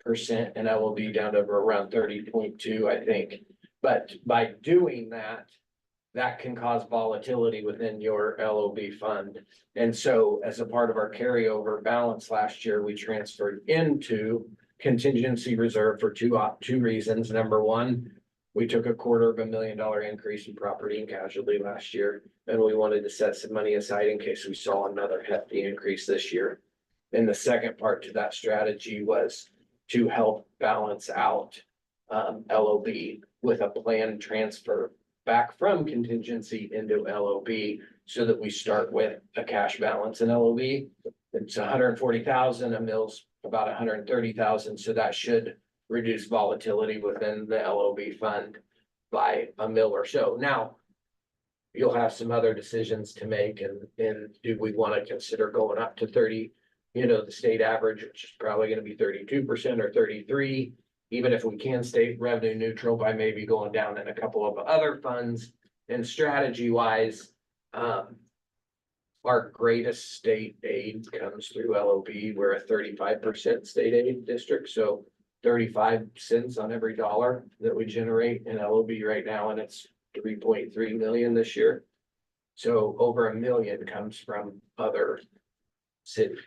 percent in LOB down to around 30.2, I think. But by doing that, that can cause volatility within your LOB fund. And so as a part of our carryover balance last year, we transferred into contingency reserve for two reasons. Number one, we took $250,000 increase in property and casualty last year, and we wanted to set some money aside in case we saw another hefty increase this year. And the second part to that strategy was to help balance out LOB with a planned transfer back from contingency into LOB so that we start with a cash balance in LOB. It's 140,000, a mill's about 130,000. So that should reduce volatility within the LOB fund by a mill or so. Now, you'll have some other decisions to make and do we want to consider going up to 30, the state average, which is probably going to be 32% or 33%. Even if we can stay revenue neutral by maybe going down in a couple of other funds and strategy wise, our greatest state aid comes through LOB. We're a 35% state aid district. So 35 cents on every dollar that we generate in LOB right now. And it's 3.3 million this year. So over 1 million comes from other cities.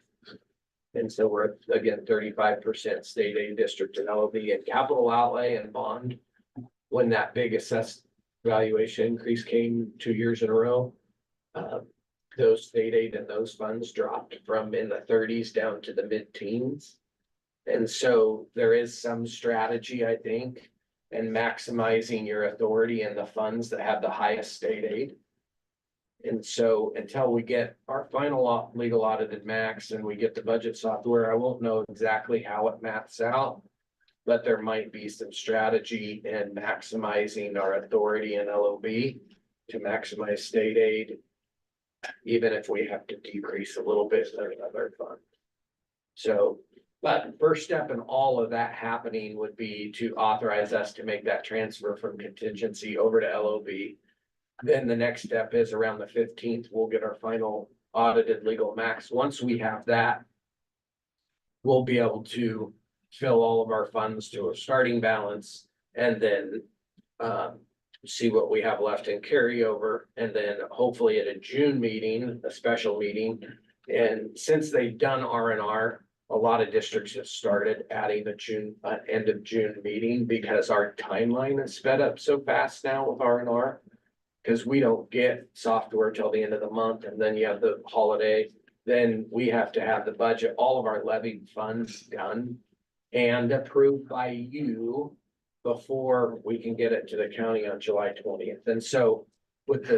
And so we're again 35% state aid district in LOB and capital outlay and bond. When that big assessed valuation increase came 2 years in a row, those state aid and those funds dropped from in the 30s down to the mid-teens. And so there is some strategy, I think, in maximizing your authority in the funds that have the highest state aid. And so until we get our final legal audited max and we get the budget software, I won't know exactly how it maps out. But there might be some strategy in maximizing our authority in LOB to maximize state aid. Even if we have to decrease a little bit in another fund. So, but first step in all of that happening would be to authorize us to make that transfer from contingency over to LOB. Then the next step is around the 15th, we'll get our final audited legal max. Once we have that, we'll be able to fill all of our funds to a starting balance and then see what we have left in carryover. And then hopefully at a June meeting, a special meeting. And since they've done R&R, a lot of districts have started adding a end of June meeting because our timeline is sped up so fast now with R&R. Because we don't get software till the end of the month and then you have the holiday, then we have to have the budget, all of our levied funds done and approved by you before we can get it to the county on July 20th. And so with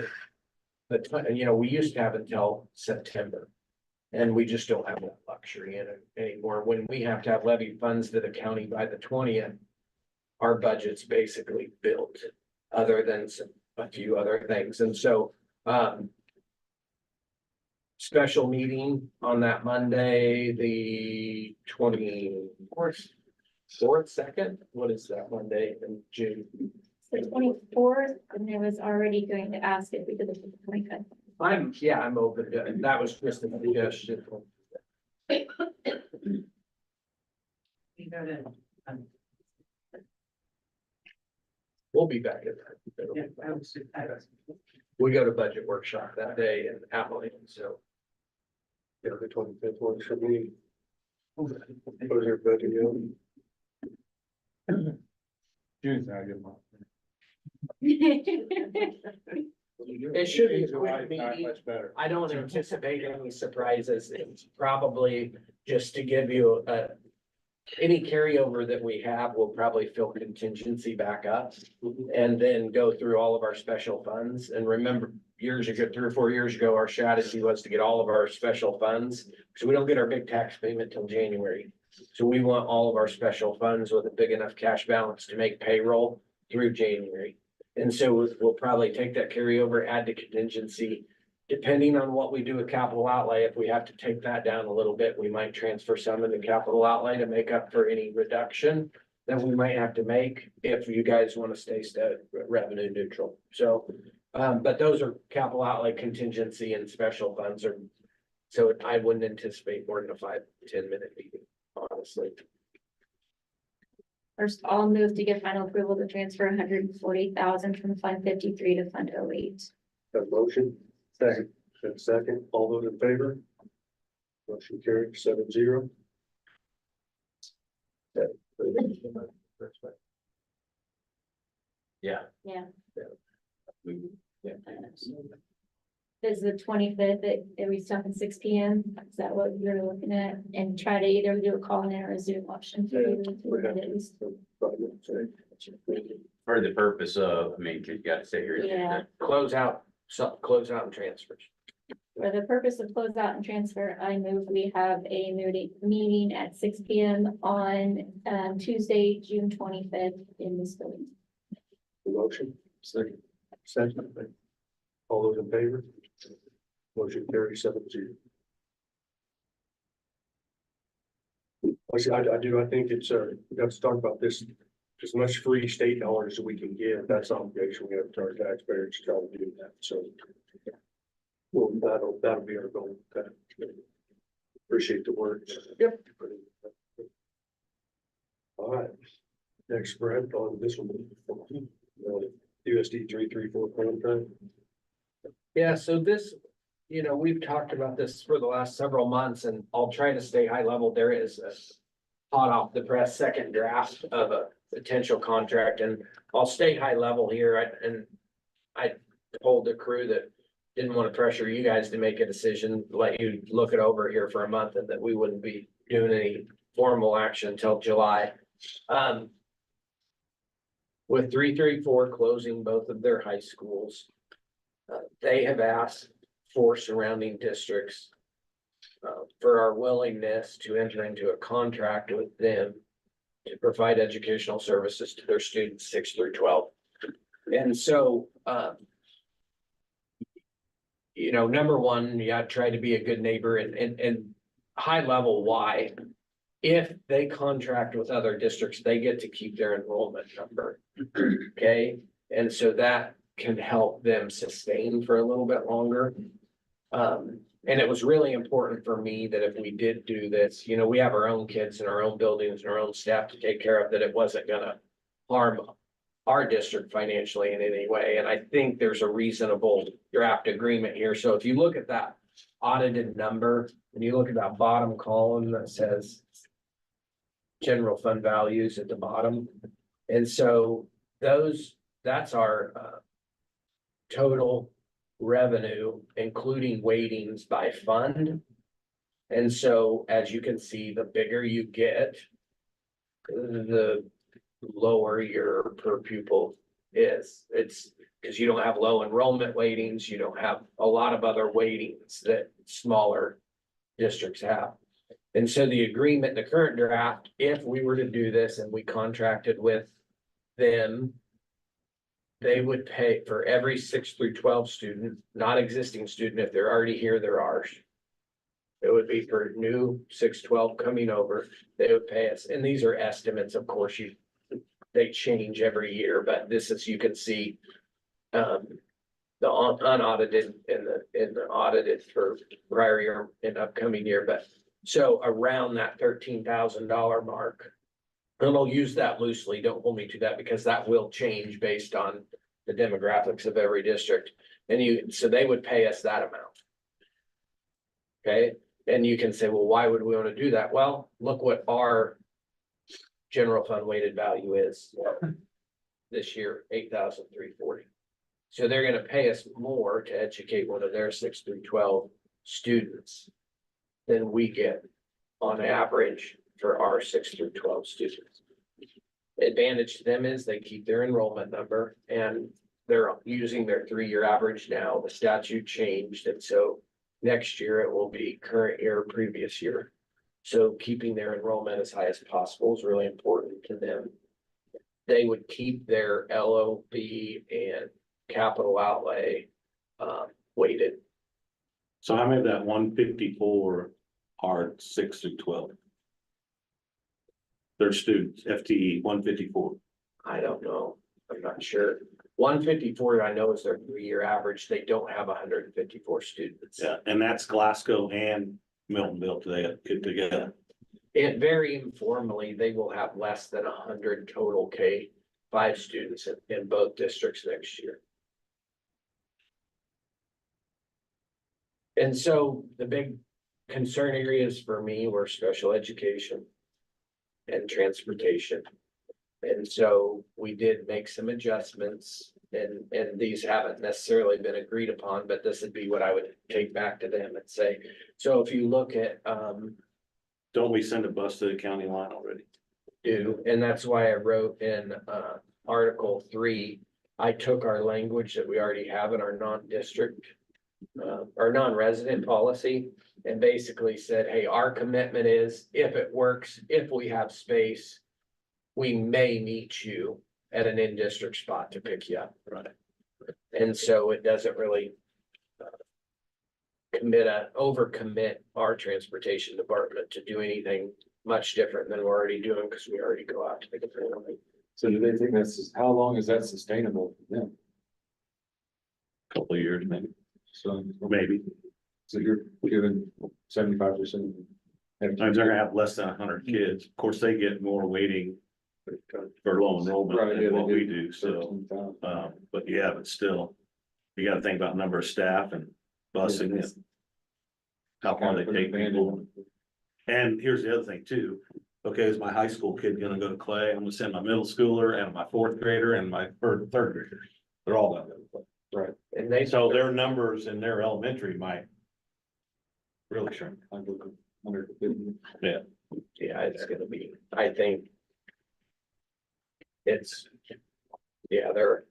we used to have until September and we just don't have that luxury in it anymore. When we have to have levied funds to the county by the 20th, our budget's basically built other than some a few other things. And so, special meeting on that Monday, the 24th, second, what is that Monday in June?
The 24th, and I was already going to ask if we could look at the 25th.
I'm open to it. That was just a suggestion.
We go to,
We'll be back at
yeah,
that. We go to budget workshop that day in Abilene, so.
Yeah, the 25th works for me. What is everybody doing?
June's not a good month.
It should be a quick
Not
meeting.
much better.
I don't anticipate any surprises. It's probably just to give you any carryover that we have, we'll probably fill contingency back up and then go through all of our special funds. And remember, years ago, 3 or 4 years ago, our strategy was to get all of our special funds. So we don't get our big tax payment till January. So we want all of our special funds with a big enough cash balance to make payroll through January. And so we'll probably take that carryover, add to contingency. Depending on what we do with capital outlay, if we have to take that down a little bit, we might transfer some of the capital outlay to make up for any reduction that we might have to make if you guys want to stay revenue neutral. So, but those are capital outlay contingency and special funds are, so I wouldn't anticipate more than a 5-10 minute meeting, honestly.
First, I'll move to get final approval to transfer 140,000 from Fund 53 to Fund 08.
Got a motion? Second, all those in favor? Motion carried 7-0.
Yeah.
Yeah.
Yeah.
Is the 25th at we stop at 6 p.m. Is that what you're looking at? And try to either do a call in or a Zoom option for you to at least.
For the purpose of, I mean, 'cause you gotta sit here.
Yeah.
Close out and transfers.
For the purpose of closeout and transfer, I move we have a meeting at 6 p.m. on Tuesday, June 25th in this building.
Motion? Second. All those in favor? Motion carried 7-0. I think it's, we got to talk about this, as much free state dollars as we can give, that's an obligation we have to our taxpayers to try to do that, so. Well, that'll be our goal. Okay. Appreciate the work.
Yep.
All right, next, Brett, on this one. USD 334 contract.
Yeah, so this, we've talked about this for the last several months and I'll try to stay high level. There is a hot off the press second draft of a potential contract and I'll stay high level here. I told the crew that didn't want to pressure you guys to make a decision, let you look it over here for a month and that we wouldn't be doing any formal action until July. With 334 closing both of their high schools, they have asked for surrounding districts for our willingness to enter into a contract with them to provide educational services to their students 6 through 12. And so, number one, you gotta try to be a good neighbor and high level, why? If they contract with other districts, they get to keep their enrollment number. Okay, and so that can help them sustain for a little bit longer. And it was really important for me that if we did do this, we have our own kids and our own buildings and our own staff to take care of, that it wasn't gonna harm our district financially in any way. And I think there's a reasonable draft agreement here. So if you look at that audited number and you look at that bottom column that says general fund values at the bottom. And so that's our total revenue, including weightings by fund. And so as you can see, the bigger you get, the lower your per pupil is. It's because you don't have low enrollment weightings, you don't have a lot of other weightings that smaller districts have. And so the agreement, the current draft, if we were to do this and we contracted with them, they would pay for every 6 through 12 student, not existing student, if they're already here, they're ours. It would be for new 6-12 coming over, they would pay us, and these are estimates, of course, they change every year, but this is, you can see. The unaudited and the audited for prior year and upcoming year, but so around that $13,000 mark. And I'll use that loosely, don't hold me to that, because that will change based on the demographics of every district. And so they would pay us that amount. Okay, and you can say, well, why would we want to do that? Well, look what our general fund weighted value is this year, 8,340. So they're gonna pay us more to educate one of their 6 through 12 students than we get on average for our 6 through 12 students. Advantage to them is they keep their enrollment number, and they're using their 3-year average now. The statute changed, and so next year it will be current year, previous year. So keeping their enrollment as high as possible is really important to them. They would keep their LOB and capital outlay weighted.
So how many of that 154 are 6 through 12? They're students, FTE 154.
I don't know, I'm not sure. 154, I know, is their 3-year average. They don't have 154 students.
Yeah, and that's Glasgow and Miltonville together.
It very informally, they will have less than 100 total K-5 students in both districts next year. And so the big concern areas for me were special education and transportation. And so we did make some adjustments, and these haven't necessarily been agreed upon, but this would be what I would take back to them and say. So if you look at,
Don't we send a bus to the county line already?
and that's why I wrote in, Article 3, I took our language that we already have in our non-district, our non-resident policy, and basically said, hey, our commitment is, if it works, if we have space, we may meet you at an in-district spot to pick you up.
Right.
And so it doesn't really overcommit our transportation department to do anything much different than we're already doing, because we already go out to pick up family.
So do they think how long is that sustainable for them?
Couple of years, maybe.
So
Maybe.
so you're giving 75%.
Sometimes they're gonna have less than 100 kids. Of course, they get more weighting for low enrollment
Right, yeah,
than what
they
we
do.
do, so,
13,000.
but yeah, but still. You gotta think about number of staff and busing and how far they take people. And here's the other thing too. Okay, is my high school kid gonna go to Clay? I'm gonna send my middle schooler and my 4th grader and my third grader. They're all gonna go to Clay.
Right.
And
So their numbers in their elementary might really shrink.
150.
Yeah.
yeah, it's gonna be, I think. It's, yeah, they're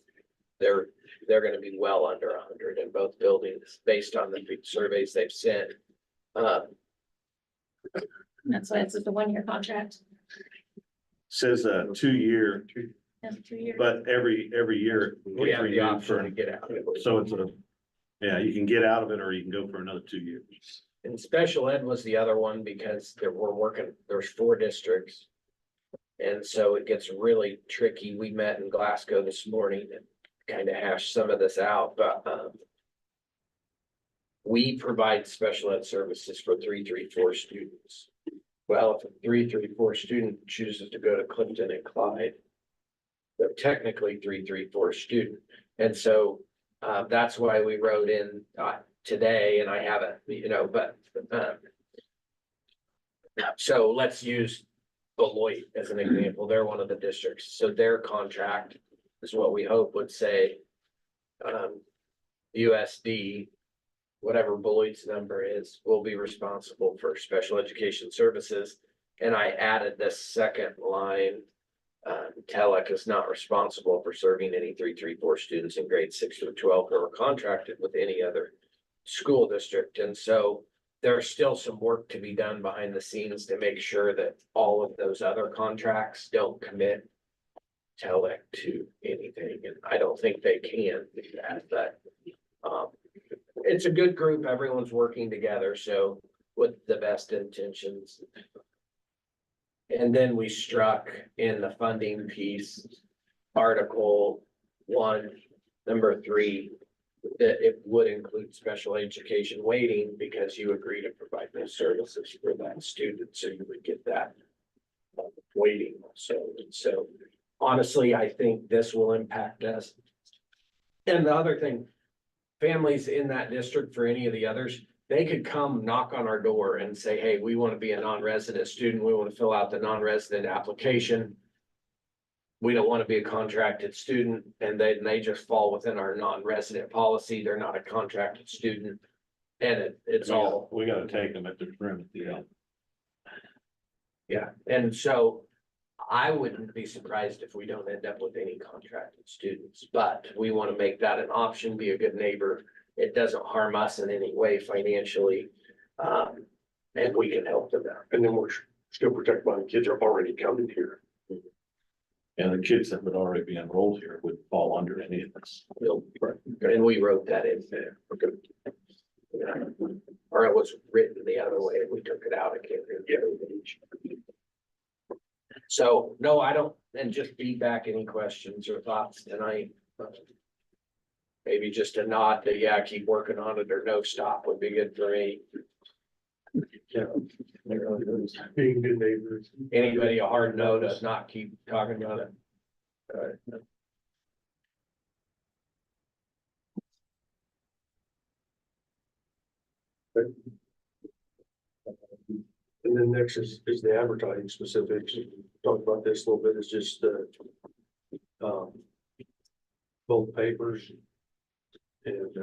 gonna be well under 100 in both buildings based on the surveys they've sent.
That's why it's just a 1-year contract.
Says a 2-year,
That's 2 years.
but every year.
We have the
renewed
option
for-
to get out.
So it's yeah, you can get out of it or you can go for another 2 years.
And special ed was the other one, because there's 4 districts. And so it gets really tricky. We met in Glasgow this morning and kind of hashed some of this out, but we provide special ed services for 334 students. Well, if a 334 student chooses to go to Clifton and Clyde, they're technically 334 student. And so that's why we wrote in today, and I haven't, but so let's use Beloit as an example. They're one of the districts, so their contract is what we hope would say USD, whatever Beloit's number is, will be responsible for special education services. And I added this second line, TELEC is not responsible for serving any 334 students in grades 6 through 12 who are contracted with any other school district. And so there's still some work to be done behind the scenes to make sure that all of those other contracts don't commit Telek to anything, and I don't think they can do that, but it's a good group. Everyone's working together, so with the best intentions. And then we struck in the funding piece, Article 1, number 3, that it would include special education weighting because you agree to provide those services for that student, so you would get that weighting also. And so honestly, I think this will impact us. And the other thing, families in that district for any of the others, they could come knock on our door and say, hey, we want to be a non-resident student. We want to fill out the non-resident application. We don't want to be a contracted student, and they just fall within our non-resident policy. They're not a contracted student. And it's all,
We gotta take them at their premise, yeah.
yeah. And so I wouldn't be surprised if we don't end up with any contracted students, but we want to make that an option, be a good neighbor. It doesn't harm us in any way financially. And we can help them out.
And then we're still protected by the kids are already coming here.
And the kids that would already be enrolled here would fall under any of this.
And we wrote that in there.
Okay.
Yeah. Or it was written the other way, and we took it out again. So, no, I don't, and just feedback, any questions or thoughts tonight? Maybe just a nod that, yeah, keep working on it, or no stop would be good for me.
Yeah. Being good neighbors.
Anybody a hard no to not keep talking about it?
And then next is the advertising specifics. Talk about this a little bit. It's just both papers. And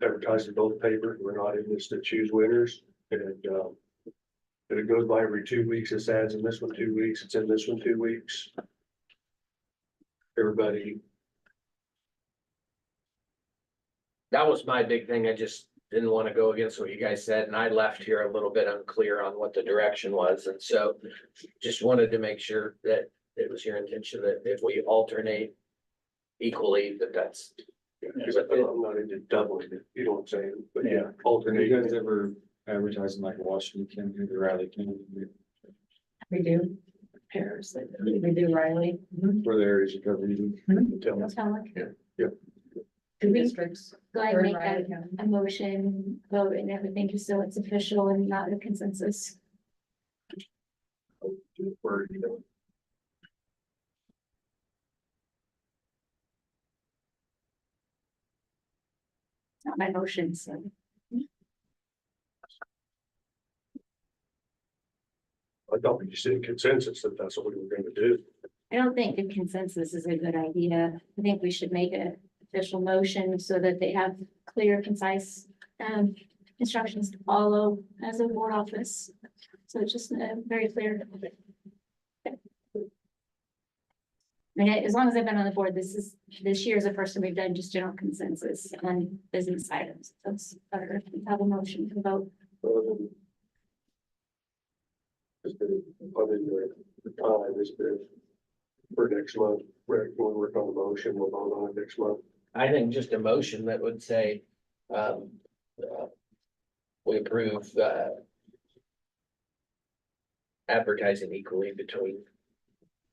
advertising both papers. We're not in this to choose winners. And but it goes by every 2 weeks. This ad's in this one 2 weeks. It's in this one 2 weeks. Everybody.
That was my big thing. I just didn't want to go against what you guys said, and I left here a little bit unclear on what the direction was, and so just wanted to make sure that it was your intention that if we alternate equally, that's.
Because I'm not into doubling it, you know what I'm saying? But yeah,
Have
alternate.
you guys ever advertised in like Washington County or Riley County?
We do. Pairs, we do Riley.
For the areas you cover, you do?
Tell me.
Two districts.
Go ahead and make
Riley
that
County.
a motion, vote and everything, just so it's official and not a consensus.
Where, you know,
It's not my motion, so.
I thought we just did consensus that that's what we were gonna do.
I don't think a consensus is a good idea. I think we should make an official motion so that they have clear, concise, instructions to follow as a board office. So it's just very clear. I mean, as long as I've been on the board, this year is the first time we've done just general consensus on business items. That's better if we have a motion to vote.
Just put in the time, this bit for next month, Rick, when we work on the motion, we'll vote on it next month.
I think just a motion that would say, we approve, advertising equally between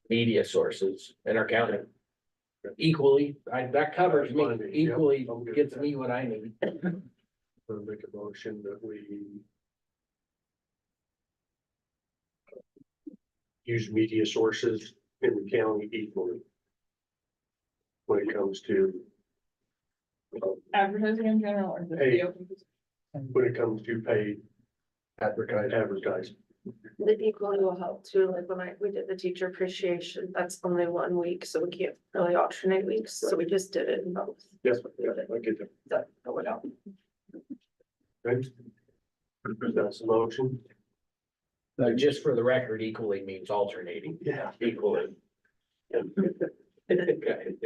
media sources in our county. Equally, that covers me, equally gets me what I need.
We'll make a motion that we use media sources in the county equally when it comes to
Advertising in general or just
Hey.
the open position?
when it comes to paid advertising.
The equally will help too, like when we did the teacher appreciation, that's only 1 week, so we can't really alternate weeks, so we just did it in both.
Yes, yeah, I get that.
That would help.
Right? That's the motion.
Just for the record, equally means alternating,
Yeah.
equally. Okay.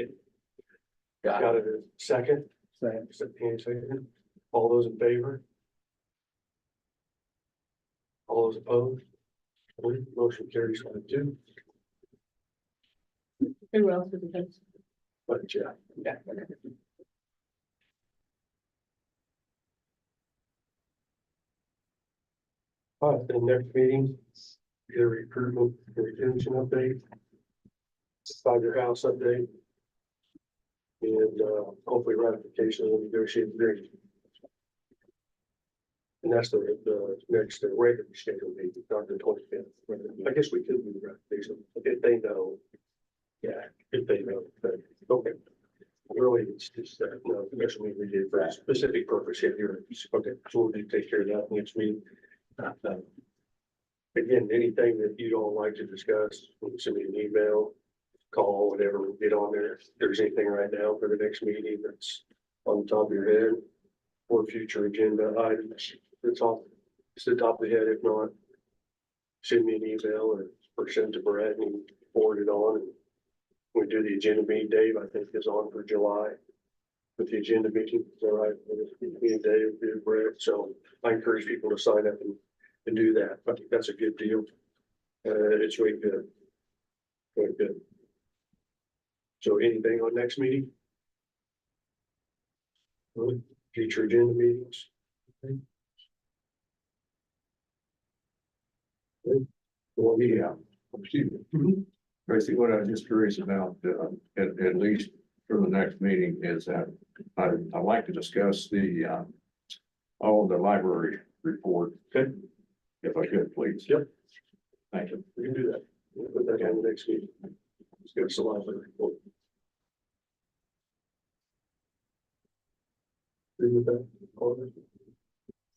Got
Got
it.
it. Second? Second. All those in favor? All those opposed? Motion carries 5-2.
Who else is it?
But yeah.
Yeah.
All right, the next meeting, get a recruitment, retention update. 5-year house update. And hopefully ratification of the negotiated agreement. And that's the next regular scheduled meeting, not the 25th. I guess we could do the ratification if they know. Yeah, if they know, but, okay. Really, it's just that, special meeting we did for a specific purpose here. Okay, so we'll do take care of that next meeting. Again, anything that you don't like to discuss, send me an email, call, whatever, we'll get on there. If there's anything right now for the next meeting that's on the top of your head or future agenda items, it's off, it's the top of the head. If not, send me an email or send to Brad and forward it on. And we do the agenda meeting. Dave, I think, is on for July with the agenda meeting. All right, me and Dave, Brad. So I encourage people to sign up and do that. I think that's a good deal. It's really good. Very good. So anything on next meeting? Future agenda meetings?
Well, yeah, excuse me. Tracy, what I'm just curious about, at least for the next meeting is that I'd like to discuss the, the library report.
Okay.
If I could, please.
Yep.
Thank you.
We can do that. We'll put that on the next meeting. Let's give us a lot of report. Agree with that? Oliver?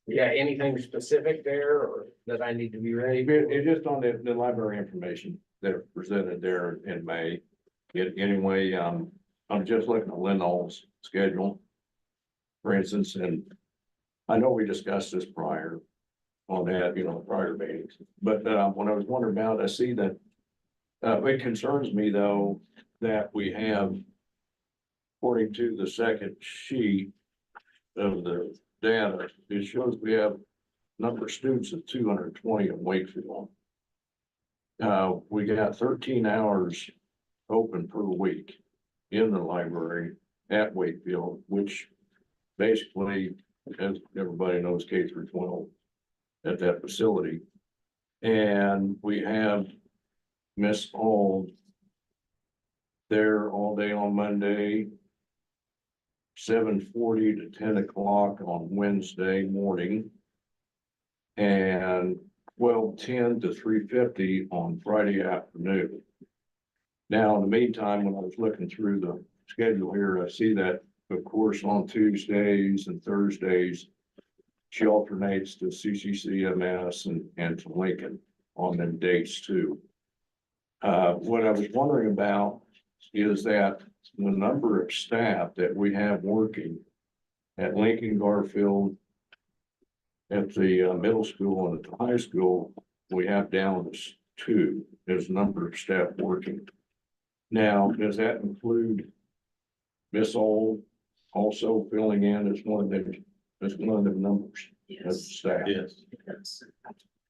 Yeah, anything specific there or that I need to be ready?
It's just on the library information that are presented there in May. Anyway, I'm just looking at Lindall's schedule. For instance, and I know we discussed this prior on that, prior meetings, but when I was wondering about, I see that it concerns me though, that we have, according to the second sheet of the data, it shows we have number of students of 220 in Wakefield. We got 13 hours open per week in the library at Wakefield, which basically, as everybody knows, K through 12 at that facility. And we have Miss Hall there all day on Monday, 7:40 to 10 o'clock on Wednesday morning, and 12:10 to 3:50 on Friday afternoon. Now, in the meantime, when I was looking through the schedule here, I see that, of course, on Tuesdays and Thursdays, she alternates to CCCMS and to Lincoln on them dates too. What I was wondering about is that the number of staff that we have working at Lincoln Garfield, at the middle school and at the high school, we have down as 2 as number of staff working. Now, does that include Miss Old also filling in as one of the numbers of staff?
Yes.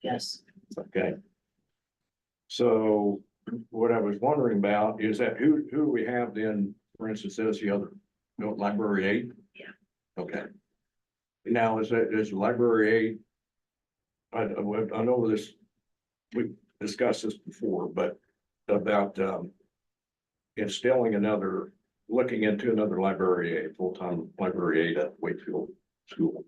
Yes.
Okay. So what I was wondering about is that who do we have then, for instance, as the other, library aide?
Yeah.
Okay. Now, is library aide? I know this, we discussed this before, but about looking into another library aide, full-time library aide at Wakefield School.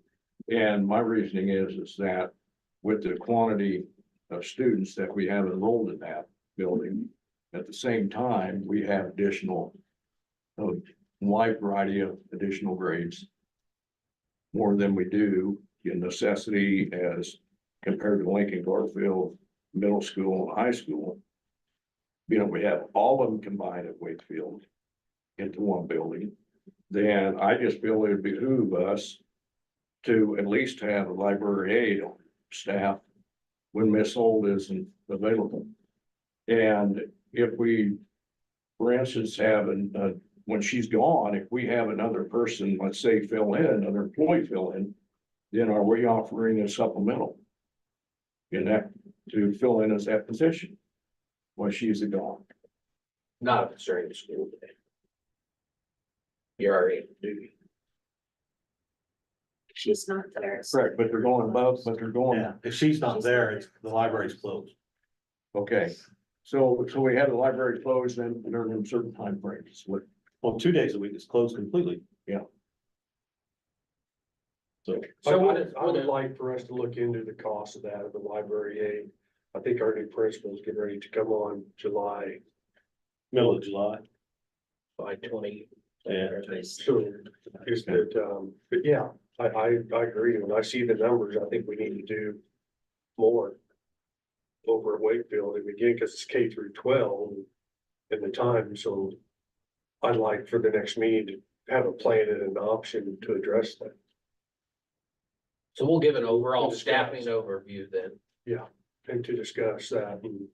And my reasoning is that with the quantity of students that we have enrolled in that building, at the same time, we have additional, wide variety of additional grades, more than we do in necessity as compared to Lincoln Garfield Middle School and High School. We have all of them combined at Wakefield into one building. Then I just feel it would behoove us to at least have a library aide on staff when Miss Holt isn't available. And if we, for instance, have when she's gone, if we have another person, let's say fill in, another employee fill in, then are we offering a supplemental in that to fill in as that position when she's gone?
Not if it's during the school day. You're already in duty.
She's not there.
Correct, but they're going above, but they're going,
Yeah, if she's not there, it's, the library's closed.
okay. So we had the library closed then during certain time frames. What,
Well, 2 days a week it's closed completely.
Yeah.
So,
I
So what
would,
is,
I would like for us to look into the cost of that, of the library aid. I think our new principal is getting ready to come on July.
middle of July.
by 20?
Yeah.
Soon, is that, but yeah, I agree, when I see the numbers, I think we need to do more over at Wakefield, and again, because it's K through 12 and the time, so I'd like for the next meeting to have a plan and an option to address that.
So we'll give an overall
Discuss.
staffing overview then.
And to discuss that, and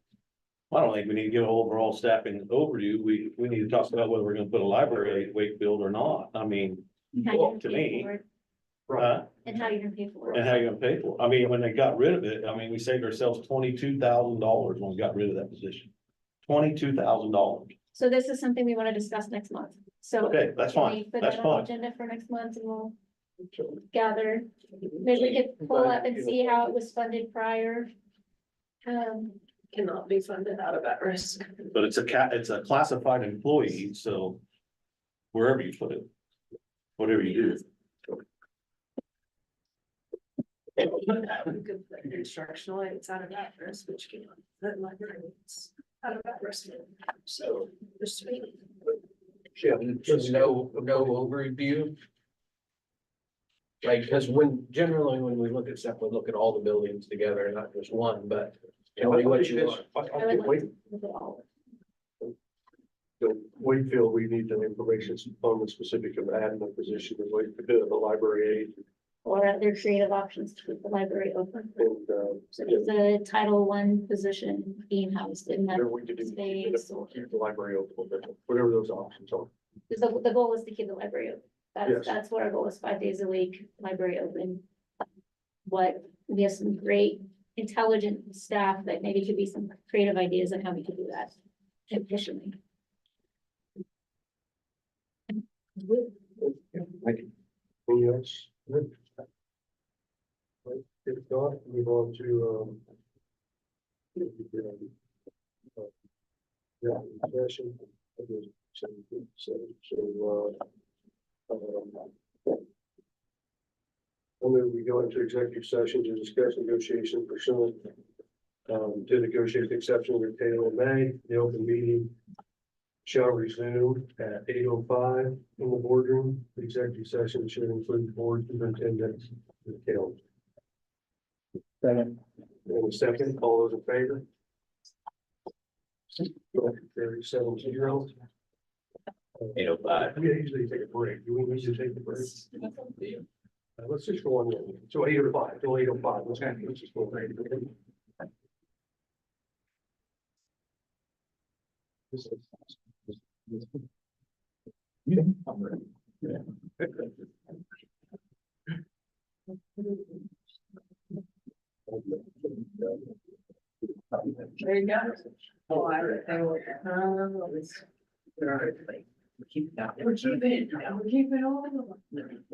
I don't think we need to give an overall staffing overview. We need to talk about whether we're gonna put a library at Wakefield or not. I mean,
How you're gonna
to
pay
me,
for it,
and
and how you're gonna pay for it.
how you gonna pay for it? I mean, when they got rid of it, I mean, we saved ourselves $22,000 when we got rid of that position. $22,000.
So this is something we wanna discuss next month, so.
Okay, that's
can we
fine.
Put
That's
that on the
fine.
agenda for next month and we'll gather, maybe we could pull up and see how it was funded prior.
Cannot be funded out of that risk.
But it's it's a classified employee, so wherever you put it, whatever you do.
You could put instructional, it's out of that risk, which cannot, that library, it's out of that risk. So, just.
yeah.
Just no overview. Like, because generally when we look at stuff, we look at all the buildings together, not just one, but tell me what you want.
I would like to look at all of it.
Wakefield, we need the information on the specific of adding a position of the library aid
Or other creative options to keep the library open.
and,
So there's a Title I position being housed in that
whatever we could do to
space.
keep the library open, whatever those options are.
The goal is to keep the library open.
Yes.
That's what our goal is, 5 days a week, library open. We have some great intelligent staff that maybe could be some creative ideas on how we could do that efficiently.
Thank you. Anything else? Good. Right, if not, move on to, yeah, session. And then we go into executive session to discuss negotiation pursuant to negotiate the exception retained in May, the open meeting shall resume at 8:05 in the boardroom. The executive session should include board superintendent and Caleb.
Second.
And a second, all those in favor? Carry 7-0.
8:05.
We usually take a break. Do we need to take a break? Let's just go on. So 8:05, till 8:05. Let's just go.
There you go. Oh, we're keeping all of them.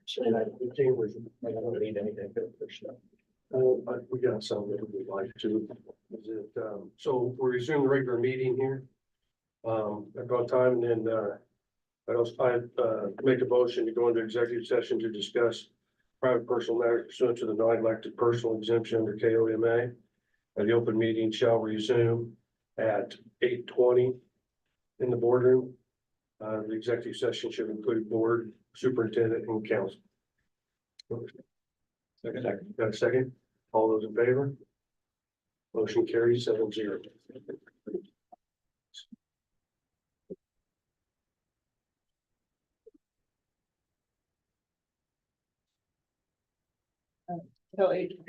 Actually, the chambers, I don't need anything for stuff. We got some that we'd like to, is it, so we resume the regular meeting here. At about time, and then, I make a motion to go into executive session to discuss private personal matters pursuant to the non-elected personal exemption under KOMA. And the open meeting shall resume at 8:20 in the boardroom. The executive session should include board, superintendent, and council. Second. Got a second? All those in favor? Motion carries 7-0.
Till 8.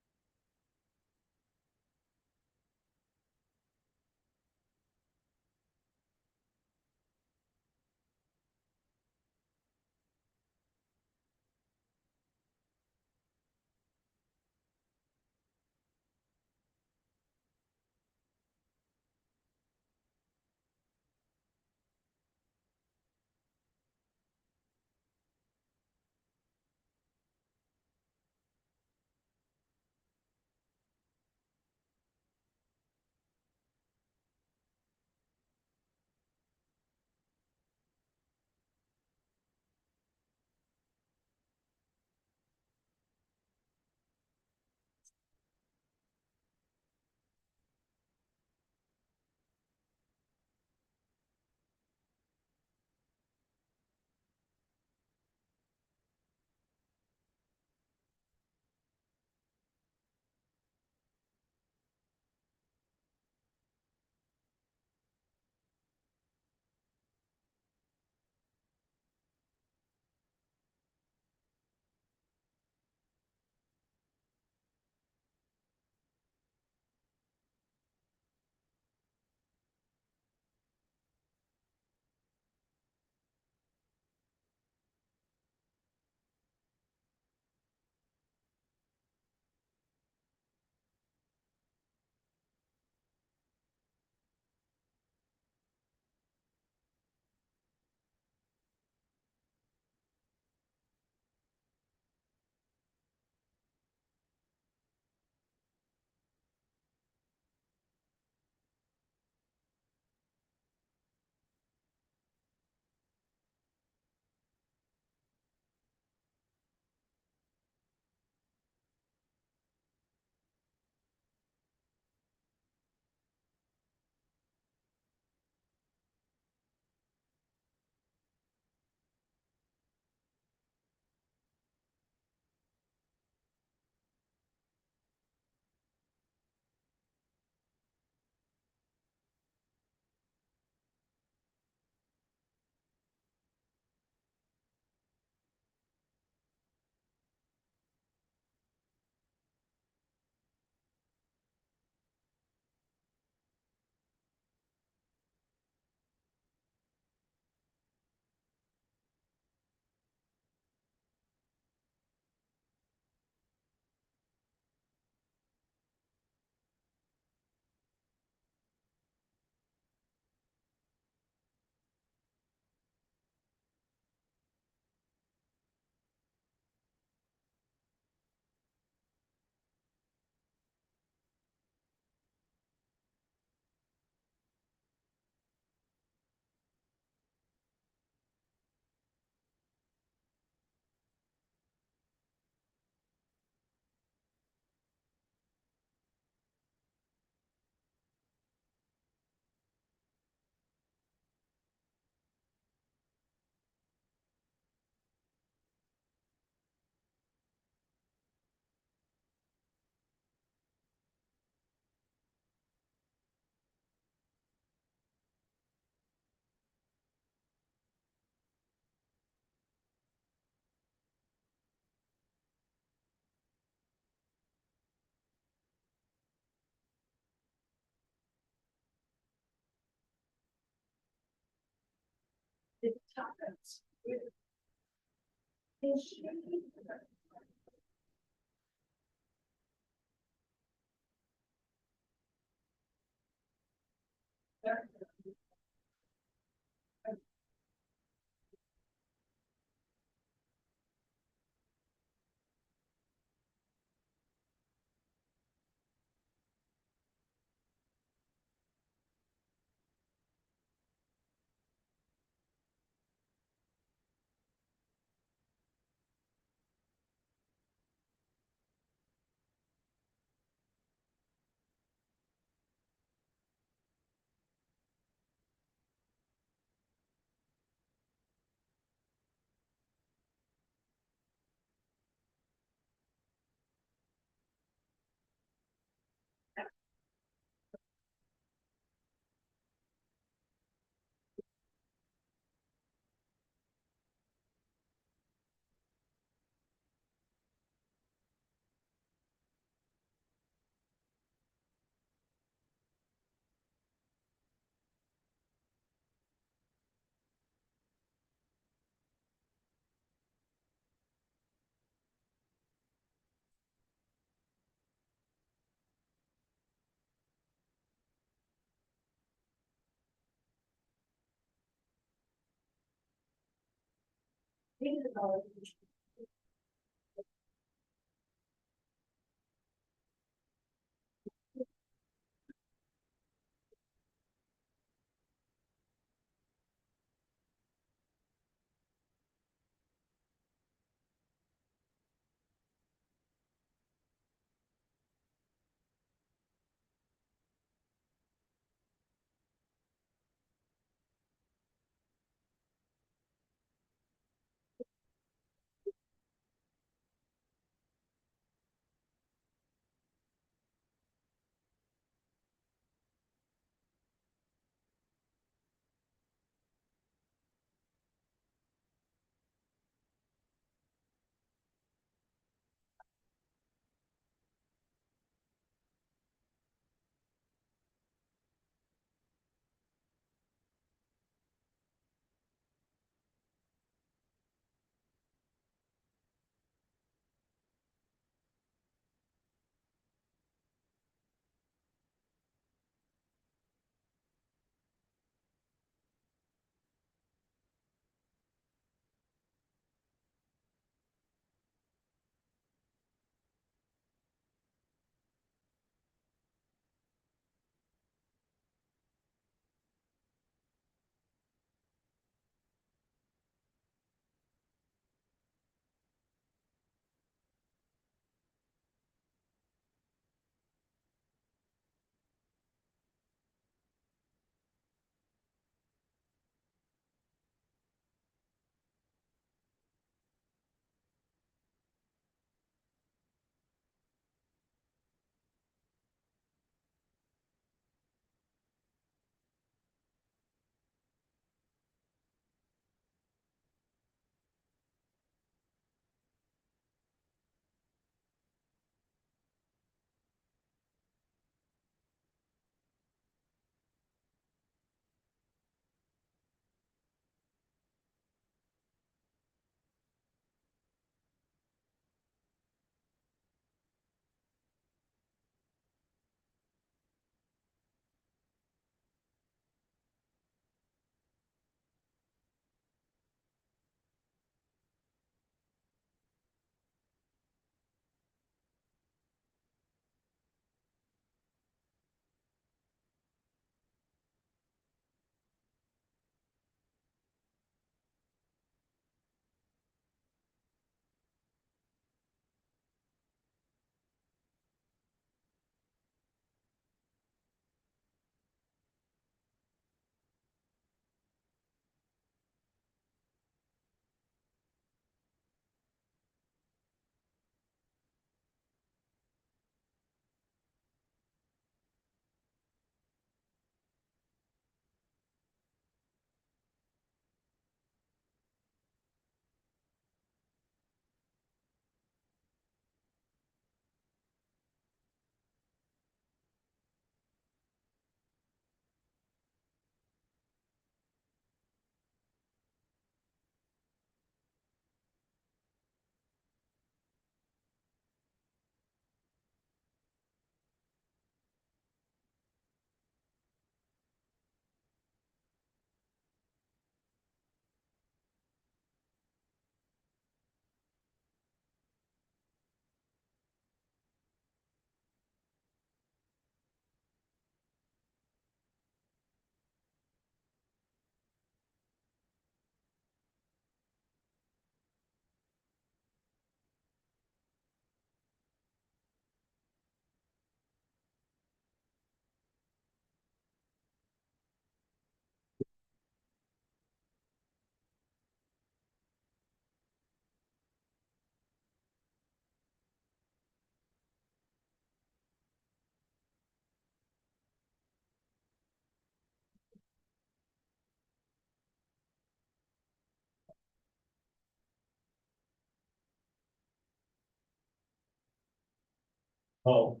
Oh.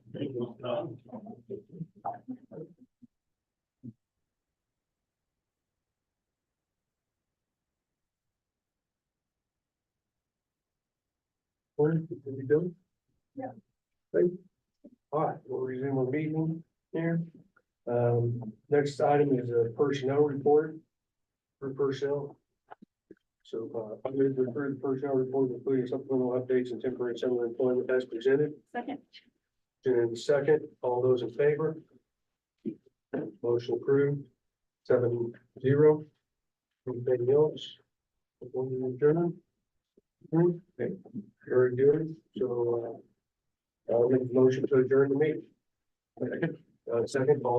Where did you do? Yeah. All right, we'll resume our meeting here. Next item is a personnel report for personnel. So, I'm going to refer the personnel report, including supplemental updates and temporary summer employment as presented.
Second.
And second, all those in favor? Motion approved, 7-0. Anything else? Before we adjourn? Okay, very good. So, I'll make a motion to adjourn the meeting. Second, all